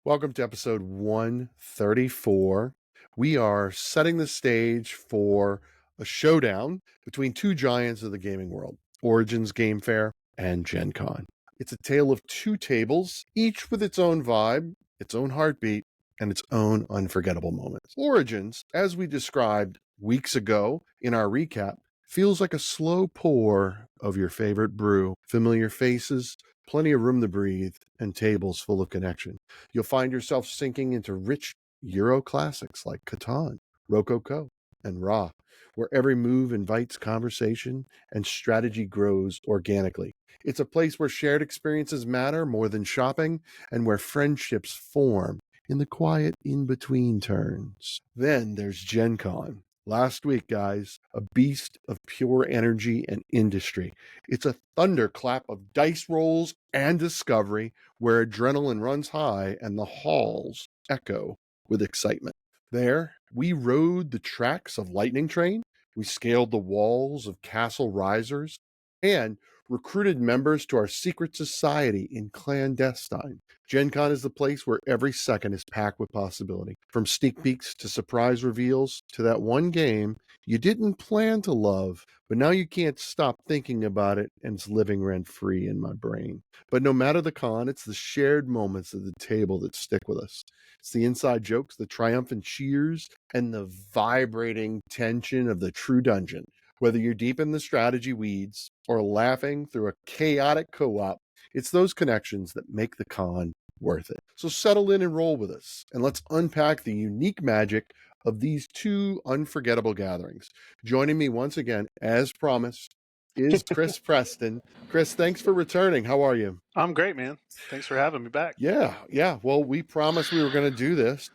Welcome to episode 134. We are setting the stage for a showdown between two giants of the gaming world, Origins Game Fair and GenCon. It's a tale of two tables, each with its own vibe, its own heartbeat, and its own unforgettable moments. Origins, as we described weeks ago in our recap, feels like a slow pour of your favorite brew, familiar faces, plenty of room to breathe, and tables full of connection. You'll find yourself sinking into rich Euro classics like Catan, Rococo, and Ra, where every move invites conversation and strategy grows organically. It's a place where shared experiences matter more than shopping and where friendships form in the quiet in-between turns. Then there's GenCon. Last week, guys, a beast of pure energy and industry. It's a thunderclap of dice rolls and discovery where adrenaline runs high and the halls echo with excitement. There, we rode the tracks of Lightning Train, we scaled the walls of Castle Risers, and recruited members to our secret society in clandestine. GenCon is the place where every second is packed with possibility. From sneak peeks to surprise reveals to that one game you didn't plan to love, but now you can't stop thinking about it and it's living rent-free in my brain. But no matter the con, it's the shared moments at the table that stick with us. It's the inside jokes, the triumphant cheers, and the vibrating tension of the true dungeon. Whether you're deep in the strategy weeds or laughing through a chaotic co-op, it's those connections that make the con worth it. So settle in and roll with us, and let's unpack the unique magic of these two unforgettable gatherings. Joining me once again, as promised, is Chris Preston. Chris, thanks for returning. How are you? I'm great, man. Thanks for having me back. Yeah. Well, we promised we were going to do this.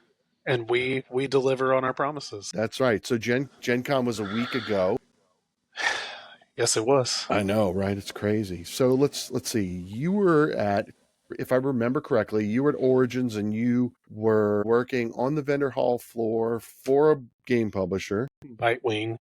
And we deliver on our promises. That's right. So GenCon was a week ago. Yes, it was. I know, right? It's crazy. So let's see. You were at, if I remember correctly, you were at Origins and you were working on the vendor hall floor for a game publisher, Bitewing.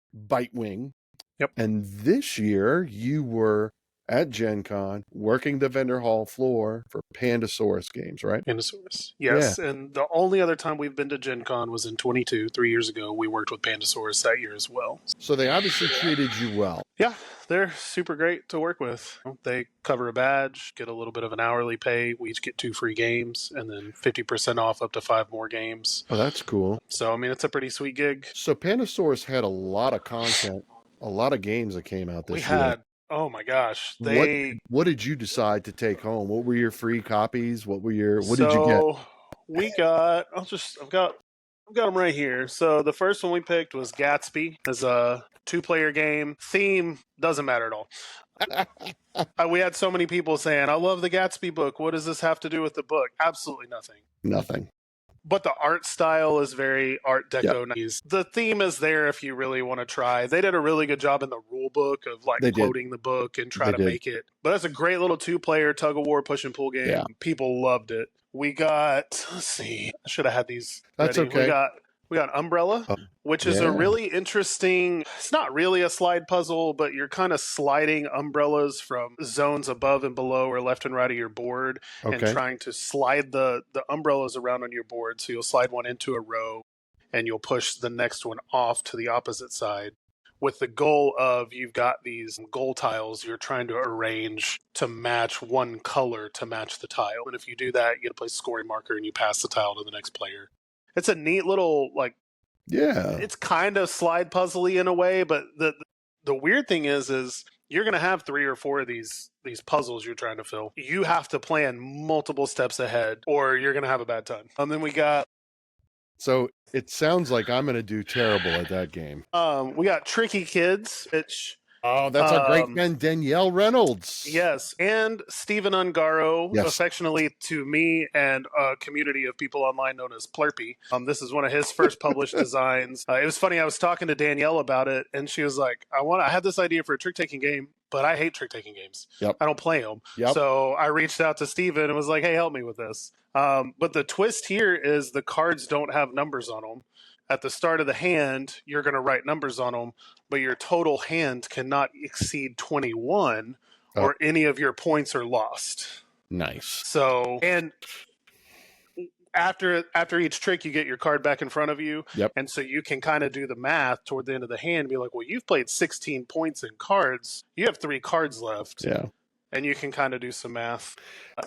Yep. And this year you were at GenCon working the vendor hall floor for Pandasaurus games, right? Pandasaurus. Yes. Yeah. And the only other time we've been to GenCon was in 22, 3 years ago. We worked with Pandasaurus that year as well. So they obviously treated you well. Yeah, they're super great to work with. They cover a badge, get a little bit of an hourly pay. We each get 2 free games and then 50% off up to 5 more games. Oh, that's cool. So, I mean, it's a pretty sweet gig. So Pandasaurus had a lot of content, a lot of games that came out this year. Oh my gosh! What did you decide to take home? What were your free copies? What did you get? We got. I've got them right here. So the first one we picked was Gatsby as a 2-player game. Theme doesn't matter at all. We had so many people saying, "I love the Gatsby book. What does this have to do with the book?" Absolutely nothing. Nothing. But the art style is very Art Deco 90s. The theme is there if you really want to try. They did a really good job in the rule book of quoting the book and try to make it. But that's a great little 2-player tug of war push and pull game. Yeah. People loved it. We got, let's see, I should have had these ready. That's okay. We got Umbrella, which is a really interesting, it's not really a slide puzzle, but you're kind of sliding umbrellas from zones above and below or left and right of your board and trying to slide the umbrellas around on your board. So you'll slide one into a row and you'll push the next one off to the opposite side with the goal of you've got these goal tiles you're trying to arrange to match one color to match the tile. And if you do that, you get to place a scoring marker and you pass the tile to the next player. It's a neat little, it's kind of slide puzzly in a way, but the weird thing is you're going to have 3 or 4 of these puzzles you're trying to fill. You have to plan multiple steps ahead or you're going to have a bad time. And then we got... So it sounds like I'm going to do terrible at that game. We got Tricky Kids, which... Oh, that's our great friend Danielle Reynolds. Yes, and Stephen Ungaro, affectionately to me and a community of people online known as Plurpy. This is one of his first published designs. It was funny, I was talking to Danielle about it, and she was like, I had this idea for a trick-taking game, but I hate trick-taking games. Yep. I don't play them. Yep. So I reached out to Stephen and was like, hey, help me with this. But the twist here is the cards don't have numbers on them. At the start of the hand, you're going to write numbers on them, but your total hand cannot exceed 21 or any of your points are lost. Nice. So, and after each trick, you get your card back in front of you. Yep. And so you can kind of do the math toward the end of the hand and be like, well, you've played 16 points in cards. You have 3 cards left. Yeah. And you can kind of do some math.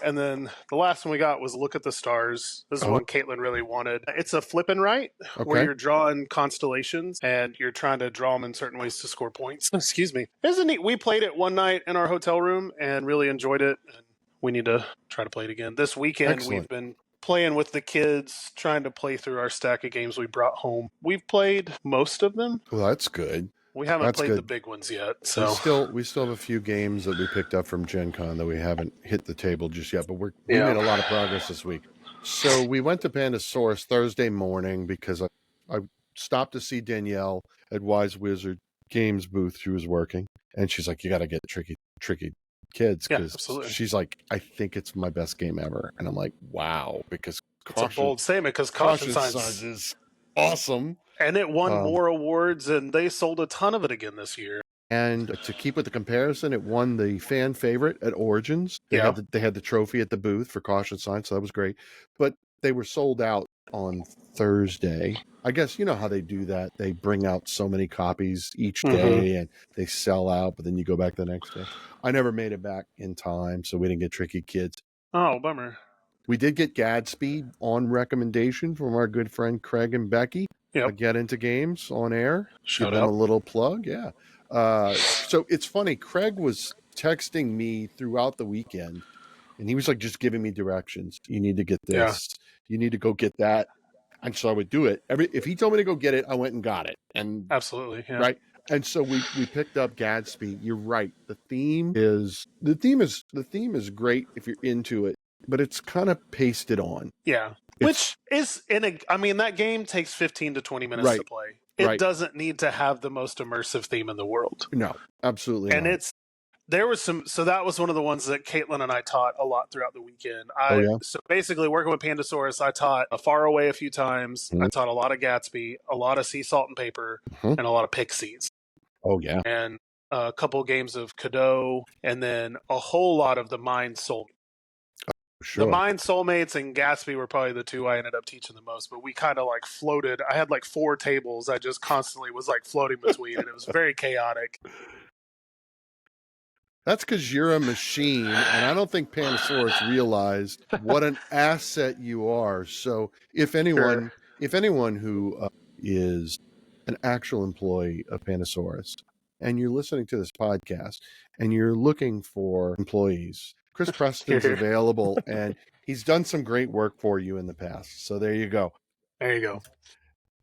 And then the last one we got was Look at the Stars. This is one Caitlin really wanted. It's a flip and write where you're drawing constellations and you're trying to draw them in certain ways to score points. Excuse me. It's neat. We played it one night in our hotel room and really enjoyed it. And we need to try to play it again. This weekend, we've been playing with the kids, trying to play through our stack of games we brought home. We've played most of them. Well, that's good. We haven't played the big ones yet. So we still have a few games that we picked up from GenCon that we haven't hit the table just yet, but we made a lot of progress this week. So we went to Pandasaurus Thursday morning because I stopped to see Danielle at Wise Wizard Games booth. She was working, and she's like, "You got to get Tricky Kids," because she's like, "I think it's my best game ever," and I'm like, "Wow!" Because it's a bold statement because Caution Signs is awesome. And it won more awards, and they sold a ton of it again this year. And to keep with the comparison, it won the fan favorite at Origins. They had the trophy at the booth for Caution Signs, so that was great. But they were sold out on Thursday. I guess you know how they do that. They bring out so many copies each day, and they sell out, but then you go back the next day. I never made it back in time, so we didn't get Tricky Kids. Oh, bummer. We did get Gadsby on recommendation from our good friend Craig and Becky. Get into games on air. Give them a little plug. Yeah. So it's funny. Craig was texting me throughout the weekend, and he was like just giving me directions. You need to get this. You need to go get that. And so I would do it. If he told me to go get it, I went and got it. And absolutely, right. And so we picked up Gadsby. You're right. The theme is great if you're into it, but it's kind of pasted on. Yeah. Which is that game takes 15 to 20 minutes to play. It doesn't need to have the most immersive theme in the world. No, absolutely not. And that was one of the ones that Caitlin and I taught a lot throughout the weekend. So basically working with Pandasaurus, I taught a Far Away a few times. I taught a lot of Gatsby, a lot of Sea Salt and Paper, and a lot of Pixies. Oh yeah. And a couple games of Cadeau, and then a whole lot of the Mind Soul. Sure. The Mind Soulmates and Gatsby were probably the two I ended up teaching the most, but we kind of like floated. I had like 4 tables I just constantly was like floating between, and it was very chaotic. That's because you're a machine, and I don't think Pandasaurus realized what an asset you are. So if anyone who is an actual employee of Pandasaurus, and you're listening to this podcast, and you're looking for employees, Chris Preston's available, and he's done some great work for you in the past. So there you go. There you go.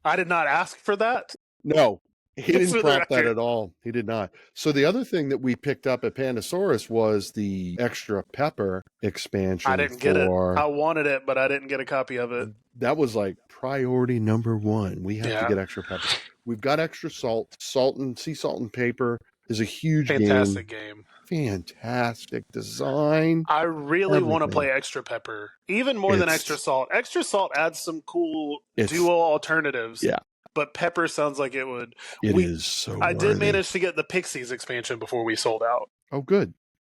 I did not ask for that. No, he didn't prompt that at all. He did not. So the other thing that we picked up at Pandasaurus was the extra pepper expansion. I didn't get it. I wanted it, but I didn't get a copy of it. That was like priority number 1. We have to get extra pepper. We've got extra salt. Sea Salt and Paper is a huge fantastic game. Fantastic design. I really want to play Extra Pepper, even more than Extra Salt. Extra Salt adds some cool duo alternatives. Yeah. But Pepper sounds like it would. Is so I did manage to get the Pixies expansion before we sold out. Oh, good.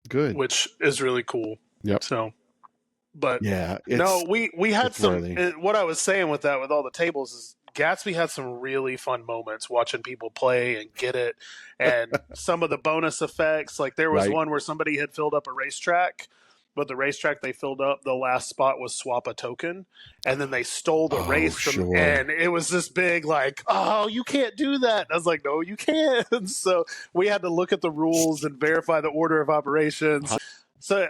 Good. Which is really cool. Yep. So, but yeah. We had some, what I was saying with that, with all the tables is, Gatsby had some really fun moments watching people play and get it, and some of the bonus effects. Like there was one where somebody had filled up a racetrack, but the racetrack they filled up, the last spot was swap a token, and then they stole the race from, and it was this big like, oh, you can't do that. I was like, no, you can. So we had to look at the rules and verify the order of operations. So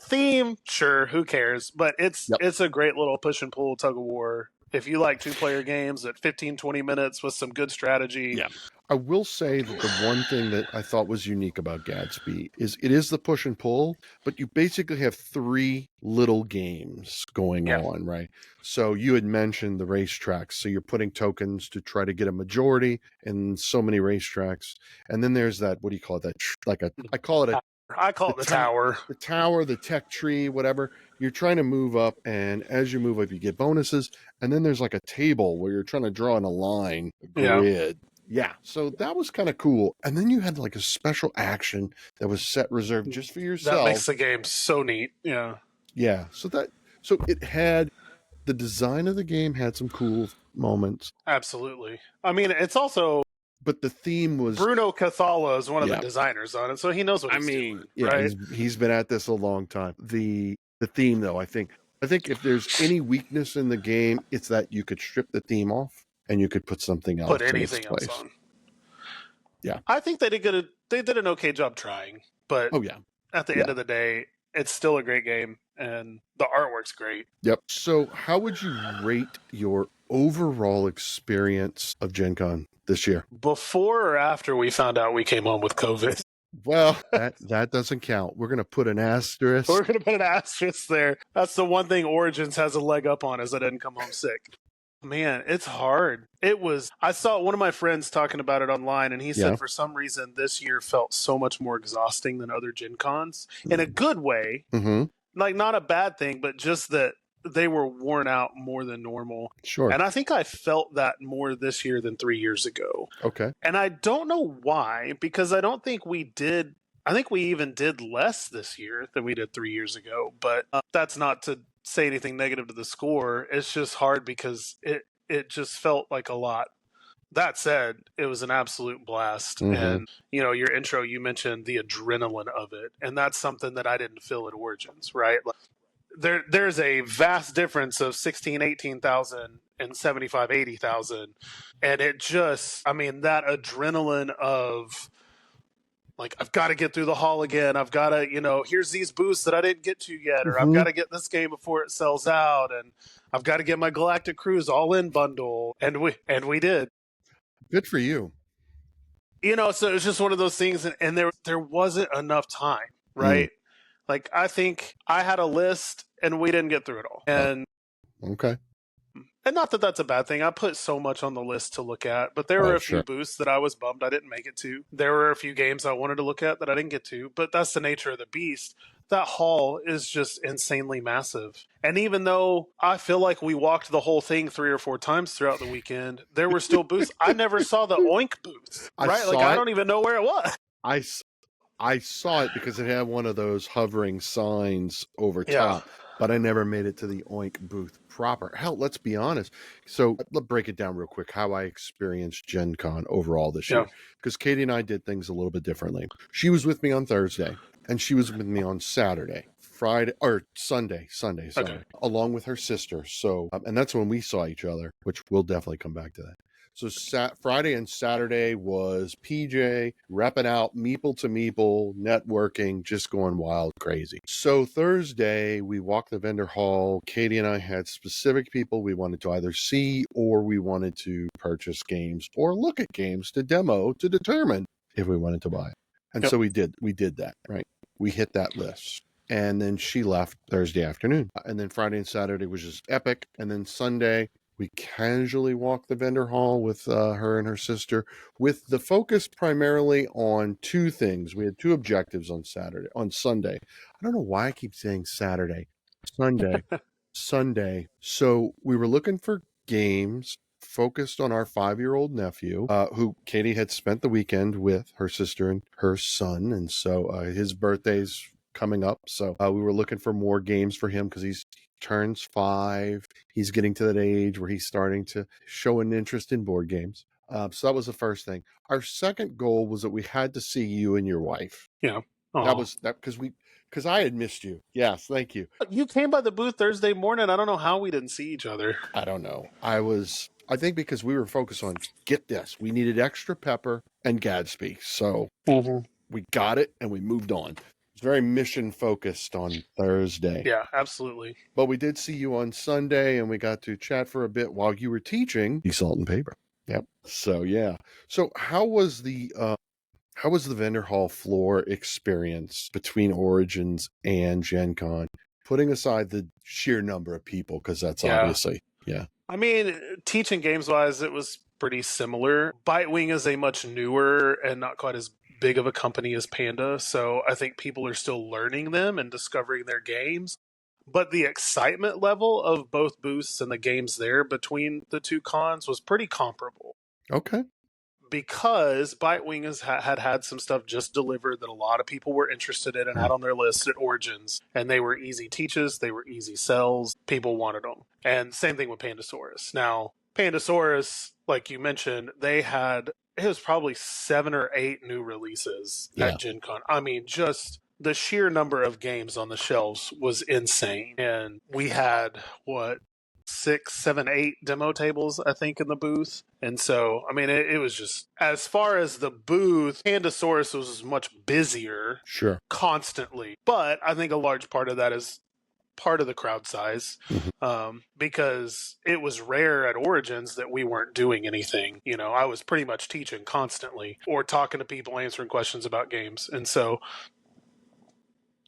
theme, sure, who cares? But it's a great little push and pull tug of war. If you like 2-player games at 15, 20 minutes with some good strategy. Yeah. I will say that the one thing that I thought was unique about Gatsby is it is the push and pull, but you basically have 3 little games going on, right? So you had mentioned the racetracks. So you're putting tokens to try to get a majority in so many racetracks. And then there's that, what do you call it? I call it the tower. The tower, the tech tree, whatever. You're trying to move up, and as you move up, you get bonuses. And then there's like a table where you're trying to draw in a line, a grid. Yeah. So that was kind of cool. And then you had like a special action that was set reserved just for yourself. That makes the game so neat. Yeah. Yeah. So it had the design of the game had some cool moments. Absolutely. I mean, it's also, but the theme was Bruno Cathala is one of the designers on it, so he knows what he's doing. Yeah, right? he's been at this a long time. The theme, though, I think if there's any weakness in the game, it's that you could strip the theme off and you could put something else in its place. On. Yeah, I think they did an okay job trying, but at the end of the day, it's still a great game and the artwork's great. Yep. So, how would you rate your overall experience of GenCon this year? Before or after we found out we came home with COVID? Well, that doesn't count. We're going to put an asterisk. We're going to put an asterisk there. That's the one thing Origins has a leg up on, is I didn't come home sick. Man, it's hard. I saw one of my friends talking about it online, and he said for some reason this year felt so much more exhausting than other Gen Cons in a good way. Mm-hmm. Like, not a bad thing, but just that they were worn out more than normal. Sure. And I think I felt that more this year than 3 years ago. Okay. And I don't know why, because I don't think we did. I think we even did less this year than we did 3 years ago. But that's not to say anything negative to the score. It's just hard because it just felt like a lot. That said, it was an absolute blast. Mm-hmm. And, your intro, you mentioned the adrenaline of it. And that's something that I didn't feel at Origins, right? Like, there's a vast difference of 16, 18,000 and 75, 80,000. And it just, that adrenaline of, like, I've got to get through the hall again. I've got to, here's these boosts that I didn't get to yet, or I've got to get this game before it sells out, and I've got to get my Galactic Cruise all-in bundle, and we did. Good for you. So it's just one of those things, and there wasn't enough time, right? Like, I think I had a list, and we didn't get through it all. And okay. And not that that's a bad thing. I put so much on the list to look at, but there were a few boosts that I was bummed I didn't make it to. There were a few games I wanted to look at that I didn't get to, but that's the nature of the beast. That hall is just insanely massive. And even though I feel like we walked the whole thing 3 or 4 times throughout the weekend, there were still booths. I never saw the Oink booth, right? I don't even know where it was. I saw it because it had one of those hovering signs over top. But I never made it to the Oink booth proper. Hell, let's be honest. So let's break it down real quick, how I experienced Gen Con overall this year. Because Katie and I did things a little bit differently. She was with me on Thursday, and she was with me on Saturday, Friday, or Sunday, along with her sister. So, and that's when we saw each other, which we'll definitely come back to that. So Friday and Saturday was PJ repping out meeple to meeple, networking, just going wild, crazy. So Thursday, we walked the vendor hall. Katie and I had specific people we wanted to either see or we wanted to purchase games or look at games to demo to determine if we wanted to buy it. And so we did that, right? We hit that list. And then she left Thursday afternoon. And then Friday and Saturday was just epic. And then Sunday, we casually walked the vendor hall with her and her sister, with the focus primarily on 2 things. We had 2 objectives on Sunday. I don't know why I keep saying Saturday. Sunday. So we were looking for games focused on our 5-year-old nephew, who Katie had spent the weekend with her sister and her son. And so his birthday's coming up. So we were looking for more games for him because he's turns 5. He's getting to that age where he's starting to show an interest in board games. So that was the first thing. Our second goal was that we had to see you and your wife. Yeah. That was because I had missed you. Yes, thank you. You came by the booth Thursday morning. I don't know how we didn't see each other. I don't know. I think because we were focused on, get this, we needed extra pepper and Gadsby. So we got it and we moved on. It's very mission focused on Thursday. Yeah, absolutely. But we did see you on Sunday and we got to chat for a bit while you were teaching the Salt and Paper. Yep. So yeah. So how was the vendor hall floor experience between Origins and Gen Con, putting aside the sheer number of people, because that's obviously teaching games wise, it was pretty similar. Bitewing is a much newer and not quite as big of a company as Panda, so I think people are still learning them and discovering their games. But the excitement level of both booths and the games there between the 2 cons was pretty comparable. Okay. because Bitewing had some stuff just delivered that a lot of people were interested in and had on their list at Origins, and they were easy teaches, they were easy sells, people wanted them. And same thing with Pandasaurus. Now, Pandasaurus, like you mentioned, it was probably 7 or 8 new releases at GenCon. I mean, just the sheer number of games on the shelves was insane. And we had, 6, 7, 8 demo tables, I think, in the booth. And so, I mean, it was just, as far as the booth, Pandasaurus was much busier. Sure. Constantly. But I think a large part of that is part of the crowd size, because it was rare at Origins that we weren't doing anything. You know, I was pretty much teaching constantly or talking to people, answering questions about games. And so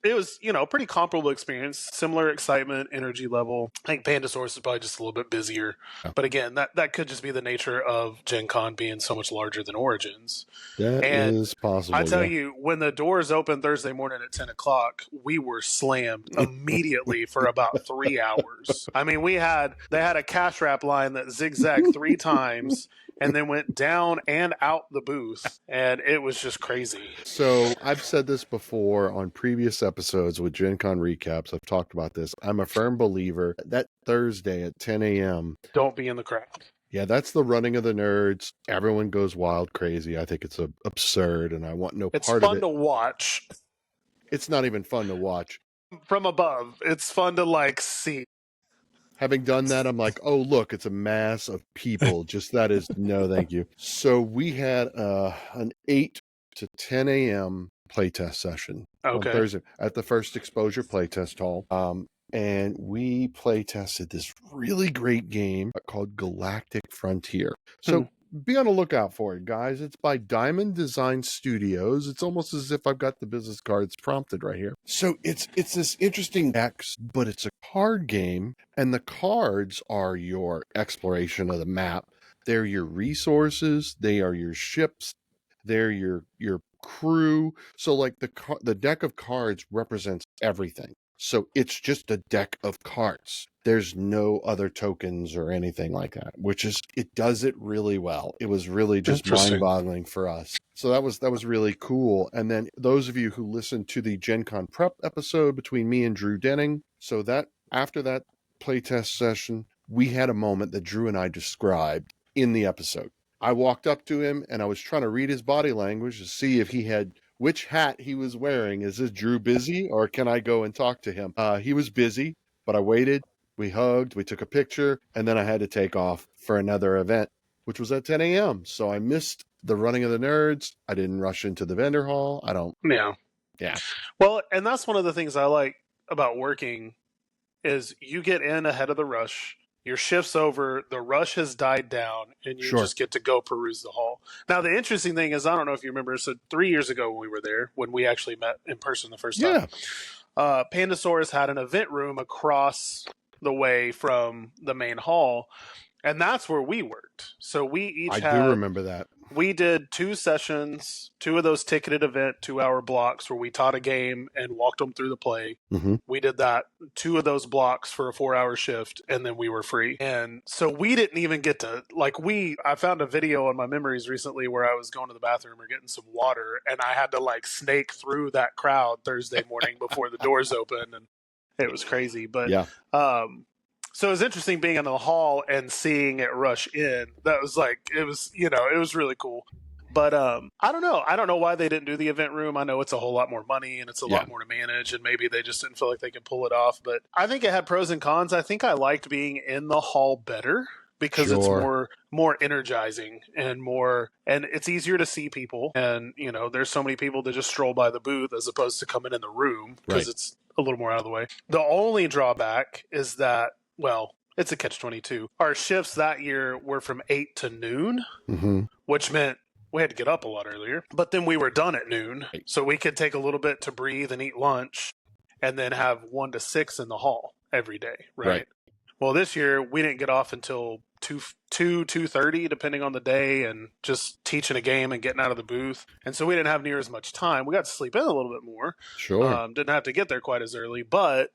it was, you know, a pretty comparable experience, similar excitement, energy level. I think Pandasaurus is probably just a little bit busier. But again, that could just be the nature of Gen Con being so much larger than Origins. That is possible. I tell you, when the doors opened Thursday morning at 10 o'clock, we were slammed immediately for about 3 hours. I mean, they had a cash wrap line that zigzagged 3 times and then went down and out the booth, and it was just crazy. So I've said this before on previous episodes with Gen Con recaps. I've talked about this. I'm a firm believer that Thursday at 10 a.m. Don't be in the crowd. Yeah, that's the running of the nerds. Everyone goes wild crazy. I think it's absurd, and I want no part of it. It's fun to watch. It's not even fun to watch. From above, it's fun to, see. Having done that, I'm like, oh, look, it's a mass of people. Just that is no thank you. So we had an 8 to 10 a.m. playtest session on Thursday at the First Exposure Playtest Hall. And we playtested this really great game called Galactic Frontier. So be on the lookout for it, guys. It's by Diamond Design Studios. It's almost as if I've got the business cards prompted right here. So it's this interesting X, but it's a card game, and the cards are your exploration of the map. They're your resources. They are your ships. They're your crew. So the deck of cards represents everything. So it's just a deck of cards. There's no other tokens or anything like that, it does it really well. It was really just mind-boggling for us. So that was really cool. And then those of you who listened to the Gen Con prep episode between me and Drew Denning, so that after that playtest session, we had a moment that Drew and I described in the episode. I walked up to him and I was trying to read his body language to see if he had which hat he was wearing. Is this Drew busy, or can I go and talk to him? He was busy, but I waited. We hugged, we took a picture, and then I had to take off for another event, which was at 10 a.m. So I missed the running of the nerds. I didn't rush into the vendor hall. Yeah. Well, and that's one of the things I like about working is you get in ahead of the rush. Your shift's over, the rush has died down, and you just get to go peruse the hall. Now, the interesting thing is, I don't know if you remember, so 3 years ago when we were there, when we actually met in person the first time, Pandasaurus had an event room across the way from the main hall, and that's where we worked. So we each I do remember that. We did 2 sessions, 2 of those ticketed event 2-hour blocks where we taught a game and walked them through the play. We did that 2 of those blocks for a 4-hour shift, and then we were free. And so we didn't even get to I found a video on my memories recently where I was going to the bathroom or getting some water, and I had to snake through that crowd Thursday morning before the doors opened, and it was crazy. But so it was interesting being in the hall and seeing it rush in. That was it was really cool. But I don't know. I don't know why they didn't do the event room. I know it's a whole lot more money and it's a lot more to manage, and maybe they just didn't feel like they could pull it off. But I think it had pros and cons. I think I liked being in the hall better because it's more energizing and it's easier to see people. And, there's so many people that just stroll by the booth as opposed to coming in the room because it's a little more out of the way. The only drawback is that, it's a catch-22. Our shifts that year were from 8 to noon, which meant we had to get up a lot earlier. But then we were done at noon, so we could take a little bit to breathe and eat lunch and then have 1 to 6 in the hall every day, right? Well, this year we didn't get off until 2:30, depending on the day, and just teaching a game and getting out of the booth. And so we didn't have near as much time. We got to sleep in a little bit more. Sure. Didn't have to get there quite as early, but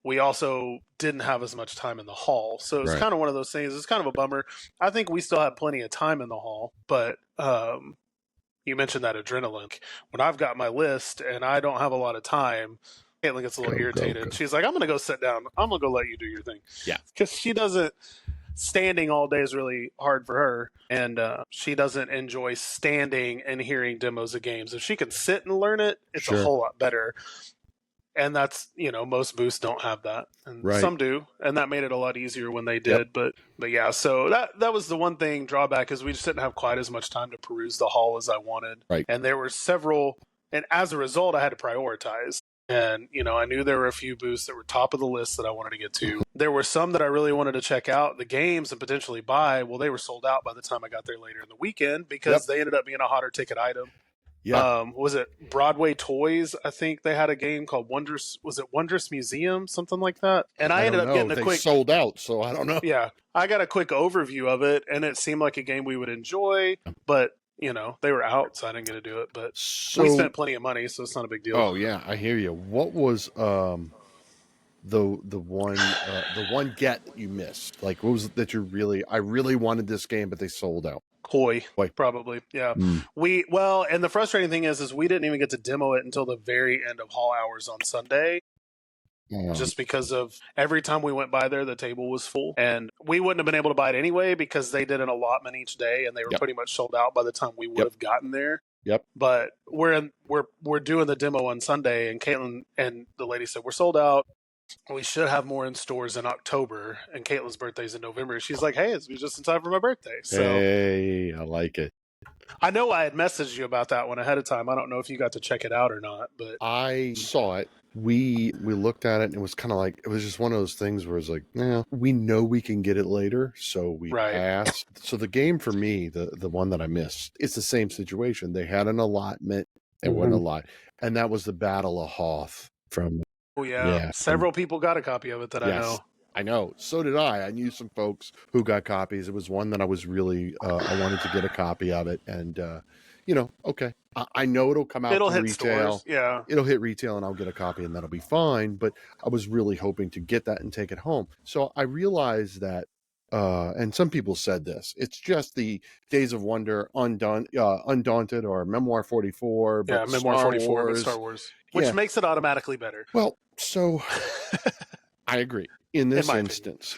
we also didn't have as much time in the hall. So it was kind of one of those things. It's kind of a bummer. I think we still had plenty of time in the hall, but you mentioned that adrenaline. When I've got my list and I don't have a lot of time, Caitlin gets a little irritated. Go. She's like, I'm going to go sit down. I'm going to go let you do your thing. Yeah. Because she doesn't, standing all day is really hard for her. And she doesn't enjoy standing and hearing demos of games. If she can sit and learn it, it's a whole lot better. And that's, most booths don't have that. And some do. And that made it a lot easier when they did. But yeah, so that was the one thing drawback is we just didn't have quite as much time to peruse the hall as I wanted. Right. And there were several, and as a result, I had to prioritize. And, I knew there were a few booths that were top of the list that I wanted to get to. There were some that I really wanted to check out, the games, and potentially buy. Well, they were sold out by the time I got there later in the weekend because they ended up being a hotter ticket item. Yeah. Was it Broadway Toys? I think they had a game called Wondrous. Was it Wondrous Museum? Something like that. And I ended up getting a quick sold out, so I don't know. Yeah. I got a quick overview of it and it seemed like a game we would enjoy, but they were out, so I didn't get to do it. But we spent plenty of money, so it's not a big deal. Oh yeah, I hear you. What was the one get that you missed? Like, what was it that I really wanted this game, but they sold out? Koi, probably. Yeah. And the frustrating thing is we didn't even get to demo it until the very end of hall hours on Sunday. Just because of every time we went by there, the table was full, and we wouldn't have been able to buy it anyway because they did an allotment each day, and they were pretty much sold out by the time we would have gotten there. Yep. But we're doing the demo on Sunday, and Caitlin and the lady said we're sold out. We should have more in stores in October, and Caitlin's birthday's in November. She's like, "Hey, it's just in time for my birthday." So, hey, I like it. I know I had messaged you about that one ahead of time. I don't know if you got to check it out or not, but I saw it. We looked at it and it was kind of like, it was just one of those things where it's like, we know we can get it later, so we asked. So the game for me, the one that I missed, it's the same situation. They had an allotment, it wasn't a lot, and that was the Battle of Hoth from. Oh yeah, several people got a copy of it that I know. I know. So did I. I knew some folks who got copies. It was one that I was really, I wanted to get a copy of it. And, okay. I know it'll come out to hit retail. Stores. Yeah. It'll hit retail and I'll get a copy and that'll be fine. But I was really hoping to get that and take it home. So I realized that, and some people said this, it's just the Days of Wonder Undaunted or Memoir 44. But Memoir 44, but Star Wars. Which makes it automatically better. Well, so I agree. In this instance,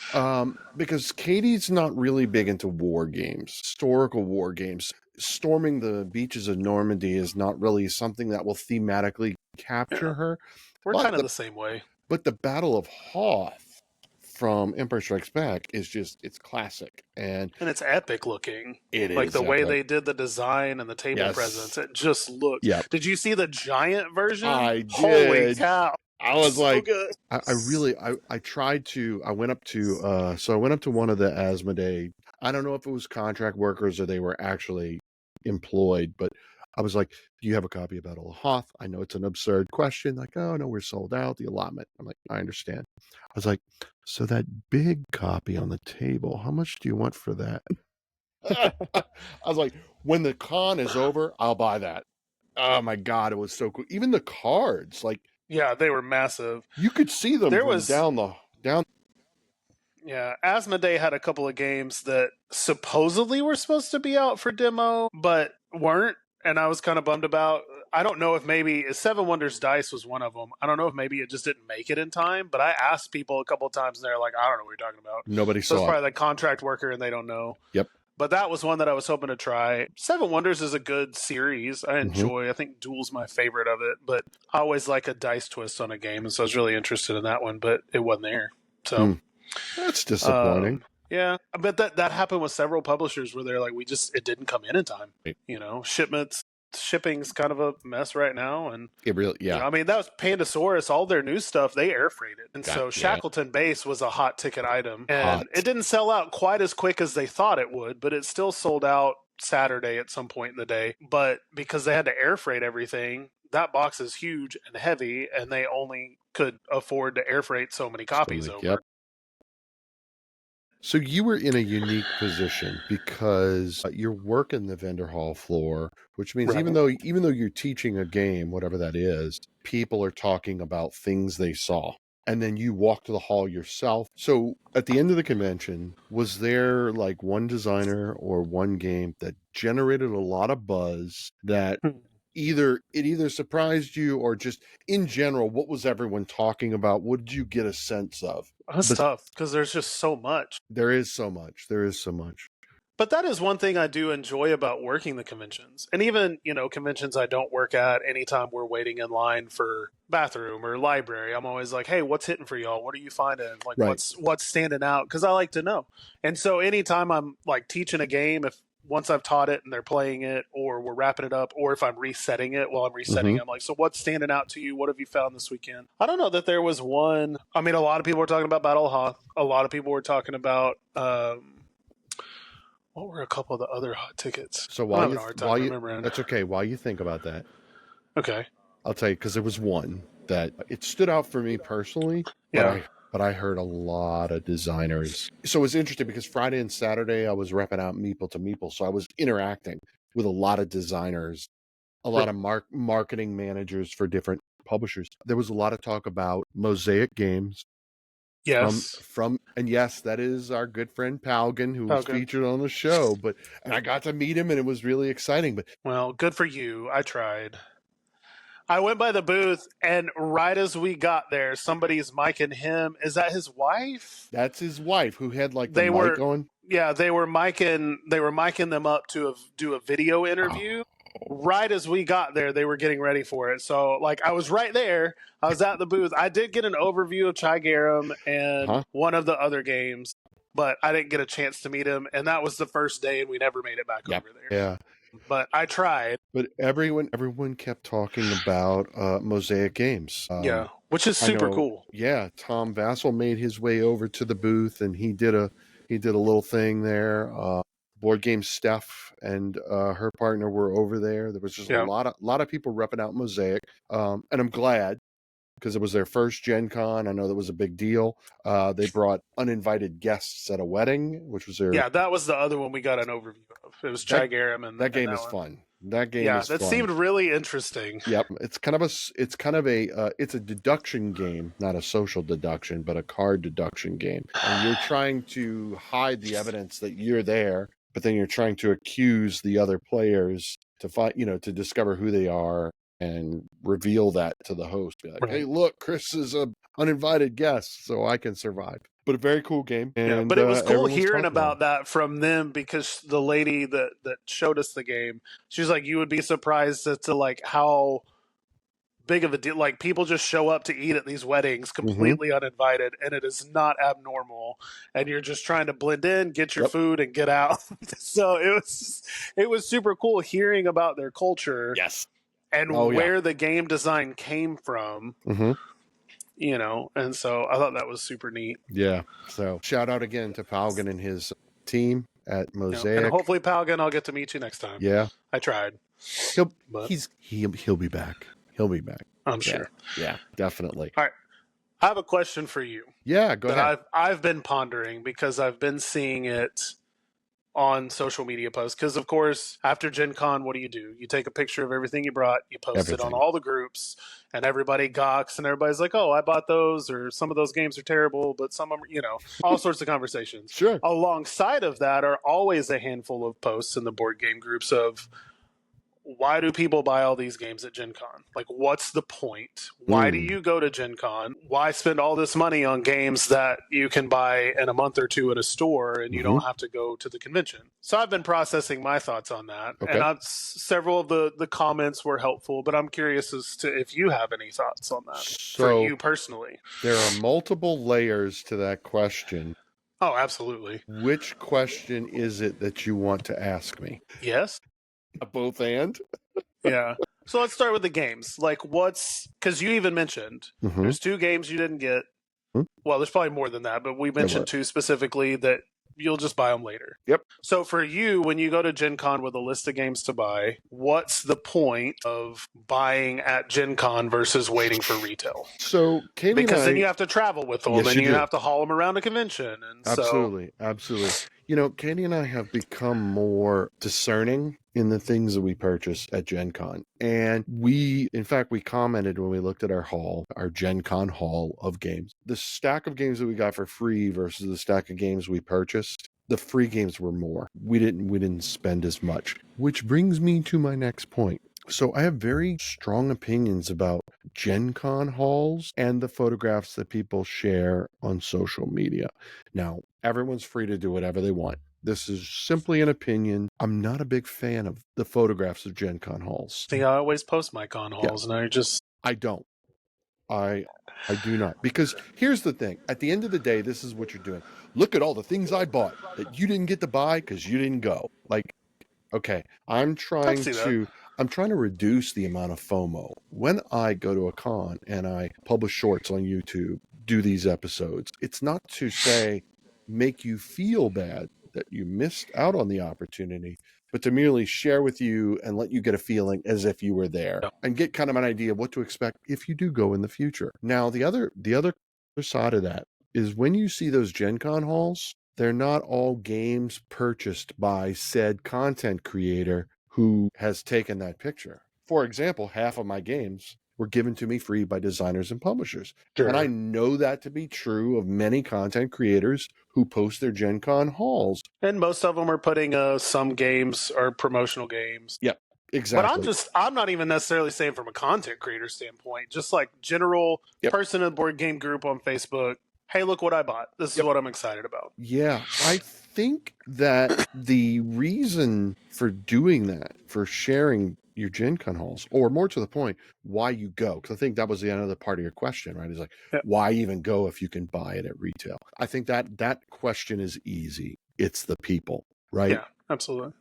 because Katie's not really big into war games, historical war games. Storming the beaches of Normandy is not really something that will thematically capture her. We're kind of the same way. But the Battle of Hoth from Empire Strikes Back is it's classic. And it's epic looking. It is. Like the way they did the design and the table presence, it just looked. Yeah. Did you see the giant version? I did. Holy cow. I was so like, good. I tried to, I went up to one of the Asmodee. I don't know if it was contract workers or they were actually employed, but I was like, do you have a copy of Battle of Hoth? I know it's an absurd question. Like, oh no, we're sold out, the allotment. I'm like, I understand. I was like, so that big copy on the table, how much do you want for that? I was like, when the con is over, I'll buy that. Oh my God, it was so cool. Even the cards, like, yeah, they were massive. You could see them down. Yeah, Asmodee had a couple of games that supposedly were supposed to be out for demo, but weren't, and I was kind of bummed about. I don't know if maybe Seven Wonders Dice was one of them. I don't know if maybe it just didn't make it in time, but I asked people a couple of times, and they're like, I don't know what you're talking about. Nobody saw it. So it's probably like contract worker, and they don't know. Yep. But that was one that I was hoping to try. Seven Wonders is a good series. I enjoy. I think Duel's my favorite of it, but I always like a dice twist on a game, and so I was really interested in that one, but it wasn't there. So that's disappointing. Yeah, but that happened with several publishers where they're like, it didn't come in time. Shipping's kind of a mess right now, and it really, I mean, that was Pandasaurus. All their new stuff they air freighted, and so Shackleton Base was a hot ticket item, and it didn't sell out quite as quick as they thought it would, but it still sold out Saturday at some point in the day. But because they had to air freight everything, that box is huge and heavy, and they only could afford to air freight so many copies over. Yep. So you were in a unique position because you're working the vendor hall floor, which means even though you're teaching a game, whatever that is, people are talking about things they saw. and then you walk to the hall yourself. So at the end of the convention, was there like one designer or one game that generated a lot of buzz that either surprised you or just in general, what was everyone talking about? What did you get a sense of? That's tough because there's just so much. There is so much. But that is one thing I do enjoy about working the conventions. And even, conventions I don't work at, anytime we're waiting in line for bathroom or library, I'm always like, hey, what's hitting for y'all? What are you finding? Like, what's standing out? Because I like to know. And so anytime I'm like teaching a game, if once I've taught it and they're playing it, or we're wrapping it up, or if I'm resetting it while I'm resetting it, I'm like, so what's standing out to you? What have you found this weekend? I don't know that there was one. I mean, a lot of people were talking about Battle of Hoth. A lot of people were talking about what were a couple of the other hot tickets? So that's okay. While you think about that, okay, I'll tell you, because there was one that it stood out for me personally. But I heard a lot of designers. So it was interesting because Friday and Saturday I was repping out Meeple to Meeple, so I was interacting with a lot of designers, a lot of marketing managers for different publishers. There was a lot of talk about Mosaic Games. Yes. And yes, that is our good friend Palgan, who was featured on the show. And I got to meet him, and it was really exciting. But well, good for you. I tried. I went by the booth, and right as we got there, somebody's micing him. Is that his wife? That's his wife, who had like the mic on. Yeah, they were micing them up to do a video interview. Right as we got there, they were getting ready for it. So, like, I was right there. I was at the booth. I did get an overview of Chigarum and one of the other games, but I didn't get a chance to meet him. And that was the first day, and we never made it back over there. Yeah. But I tried. But everyone kept talking about Mosaic Games. Which is super cool. Yeah, Tom Vassell made his way over to the booth, and he did a little thing there. Board Game Steph and her partner were over there. There was just a lot of people repping out Mosaic, and I'm glad because it was their first GenCon. I know that was a big deal. They brought uninvited guests at a wedding, which was their that was the other one we got an overview of. It was Chigarum, and that game is fun. That game is fun. That seemed really interesting. Yep, it's a deduction game, not a social deduction, but a card deduction game. And you're trying to hide the evidence that you're there, but then you're trying to accuse the other players to find, to discover who they are and reveal that to the host. Be like, hey, look, Chris is an uninvited guest, so I can survive. But a very cool game. And, but it was cool hearing about that from them, because the lady that showed us the game, she was like, you would be surprised as to like how big of a deal. Like, people just show up to eat at these weddings completely uninvited, and it is not abnormal. And you're just trying to blend in, get your food, and get out. So it was super cool hearing about their culture. Yes. And where the game design came from. And so I thought that was super neat. Yeah. So shout out again to Palgan and his team at Mosaic. And hopefully, Palgan, I'll get to meet you next time. Yeah. I tried. He'll be back. He'll be back. I'm sure. Yeah, definitely. All right. I have a question for you. Yeah, go ahead. I've been pondering because I've been seeing it on social media posts. Because, of course, after Gen Con, what do? You take a picture of everything you brought, you post it on all the groups, and everybody gawks, and everybody's like, oh, I bought those, or some of those games are terrible, but some of them, all sorts of conversations. Sure. Alongside of that are always a handful of posts in the board game groups of, why do people buy all these games at Gen Con? Like, what's the point? Why do you go to Gen Con? Why spend all this money on games that you can buy in a month or two at a store and you don't have to go to the convention? So I've been processing my thoughts on that. Okay. And several of the comments were helpful, but I'm curious as to if you have any thoughts on that for you personally. There are multiple layers to that question. Oh, absolutely. Which question is it that you want to ask me? Yes. Both and? Yeah. So let's start with the games. Like, because you even mentioned there's 2 games you didn't get. Well, there's probably more than that, but we mentioned 2 specifically that you'll just buy them later. Yep. So for you, when you go to Gen Con with a list of games to buy, what's the point of buying at Gen Con versus waiting for retail? So because then you have to travel with them, and you have to haul them around a convention. And absolutely. Katie and I have become more discerning in the things that we purchase at GenCon. And in fact, we commented when we looked at our GenCon haul of games. The stack of games that we got for free versus the stack of games we purchased, the free games were more. We didn't spend as much, which brings me to my next point. So I have very strong opinions about GenCon hauls and the photographs that people share on social media. Now, everyone's free to do whatever they want. This is simply an opinion. I'm not a big fan of the photographs of GenCon hauls. See, I always post my con hauls, and I don't. I do not. Because here's the thing. At the end of the day, this is what you're doing. Look at all the things I bought that you didn't get to buy because you didn't go. Like, okay, I'm trying to reduce the amount of FOMO. When I go to a con and I publish shorts on YouTube, do these episodes, it's not to say make you feel bad that you missed out on the opportunity, but to merely share with you and let you get a feeling as if you were there and get kind of an idea of what to expect if you do go in the future. Now, the other side of that is when you see those GenCon hauls, they're not all games purchased by said content creator who has taken that picture. For example, half of my games were given to me free by designers and publishers. Sure. And I know that to be true of many content creators who post their GenCon hauls. And most of them are putting some games or promotional games. Yep. Exactly. But I'm not even necessarily saying from a content creator standpoint, just like general person in the board game group on Facebook. Hey, look what I bought. This is what I'm excited about. Yeah, I think that the reason for doing that, for sharing your GenCon hauls, or more to the point, why you go, because I think that was the other part of your question, right? Is like, why even go if you can buy it at retail? I think that question is easy. It's the people, right? Yeah, absolutely.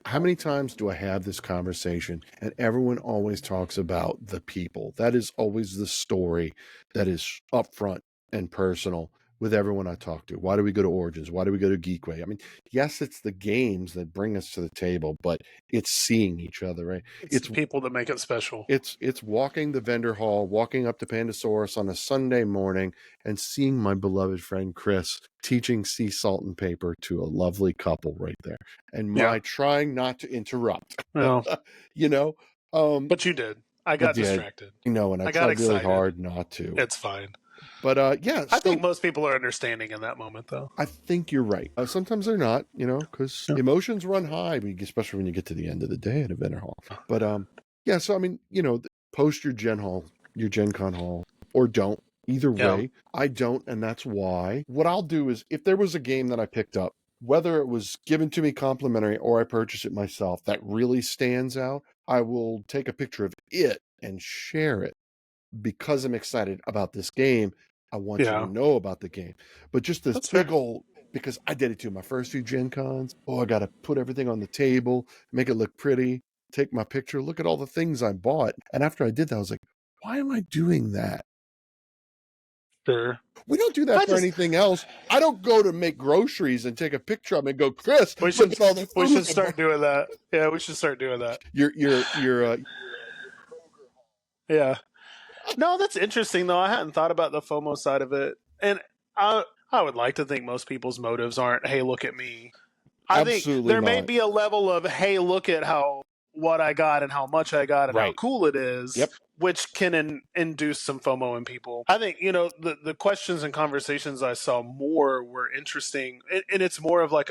How many times do I have this conversation and everyone always talks about the people? That is always the story that is upfront and personal with everyone I talk to. Why do we go to Origins? Why do we go to Geekway? I mean, yes, it's the games that bring us to the table, but it's seeing each other, right? It's the people that make it special. It's walking the vendor hall, walking up to Pandasaurus on a Sunday morning and seeing my beloved friend Chris teaching sea salt and paper to a lovely couple right there. And my trying not to interrupt. Well, but you did. I got distracted. And I tried really hard not to. It's fine. But I think most people are understanding in that moment, though. I think you're right. Sometimes they're not, because emotions run high, especially when you get to the end of the day at a vendor hall. But so I mean, post your GenCon haul, or don't. Either way, I don't, and that's why. What I'll do is, if there was a game that I picked up, whether it was given to me complimentary or I purchased it myself, that really stands out, I will take a picture of it and share it. Because I'm excited about this game, I want you to know about the game. But just this big old, because I did it too. My first few Gen Cons, I got to put everything on the table, make it look pretty, take my picture, look at all the things I bought. And after I did that, I was like, why am I doing that? Sure. We don't do that for anything else. I don't go to make groceries and take a picture of them and go, Chris, we should start doing that. Yeah, we should start doing that. Yeah. No, that's interesting, though. I hadn't thought about the FOMO side of it. And I would like to think most people's motives aren't, hey, look at me. I think there may be a level of, hey, look at what I got and how much I got and how cool it is, which can induce some FOMO in people. I think, the questions and conversations I saw more were interesting. And it's more of like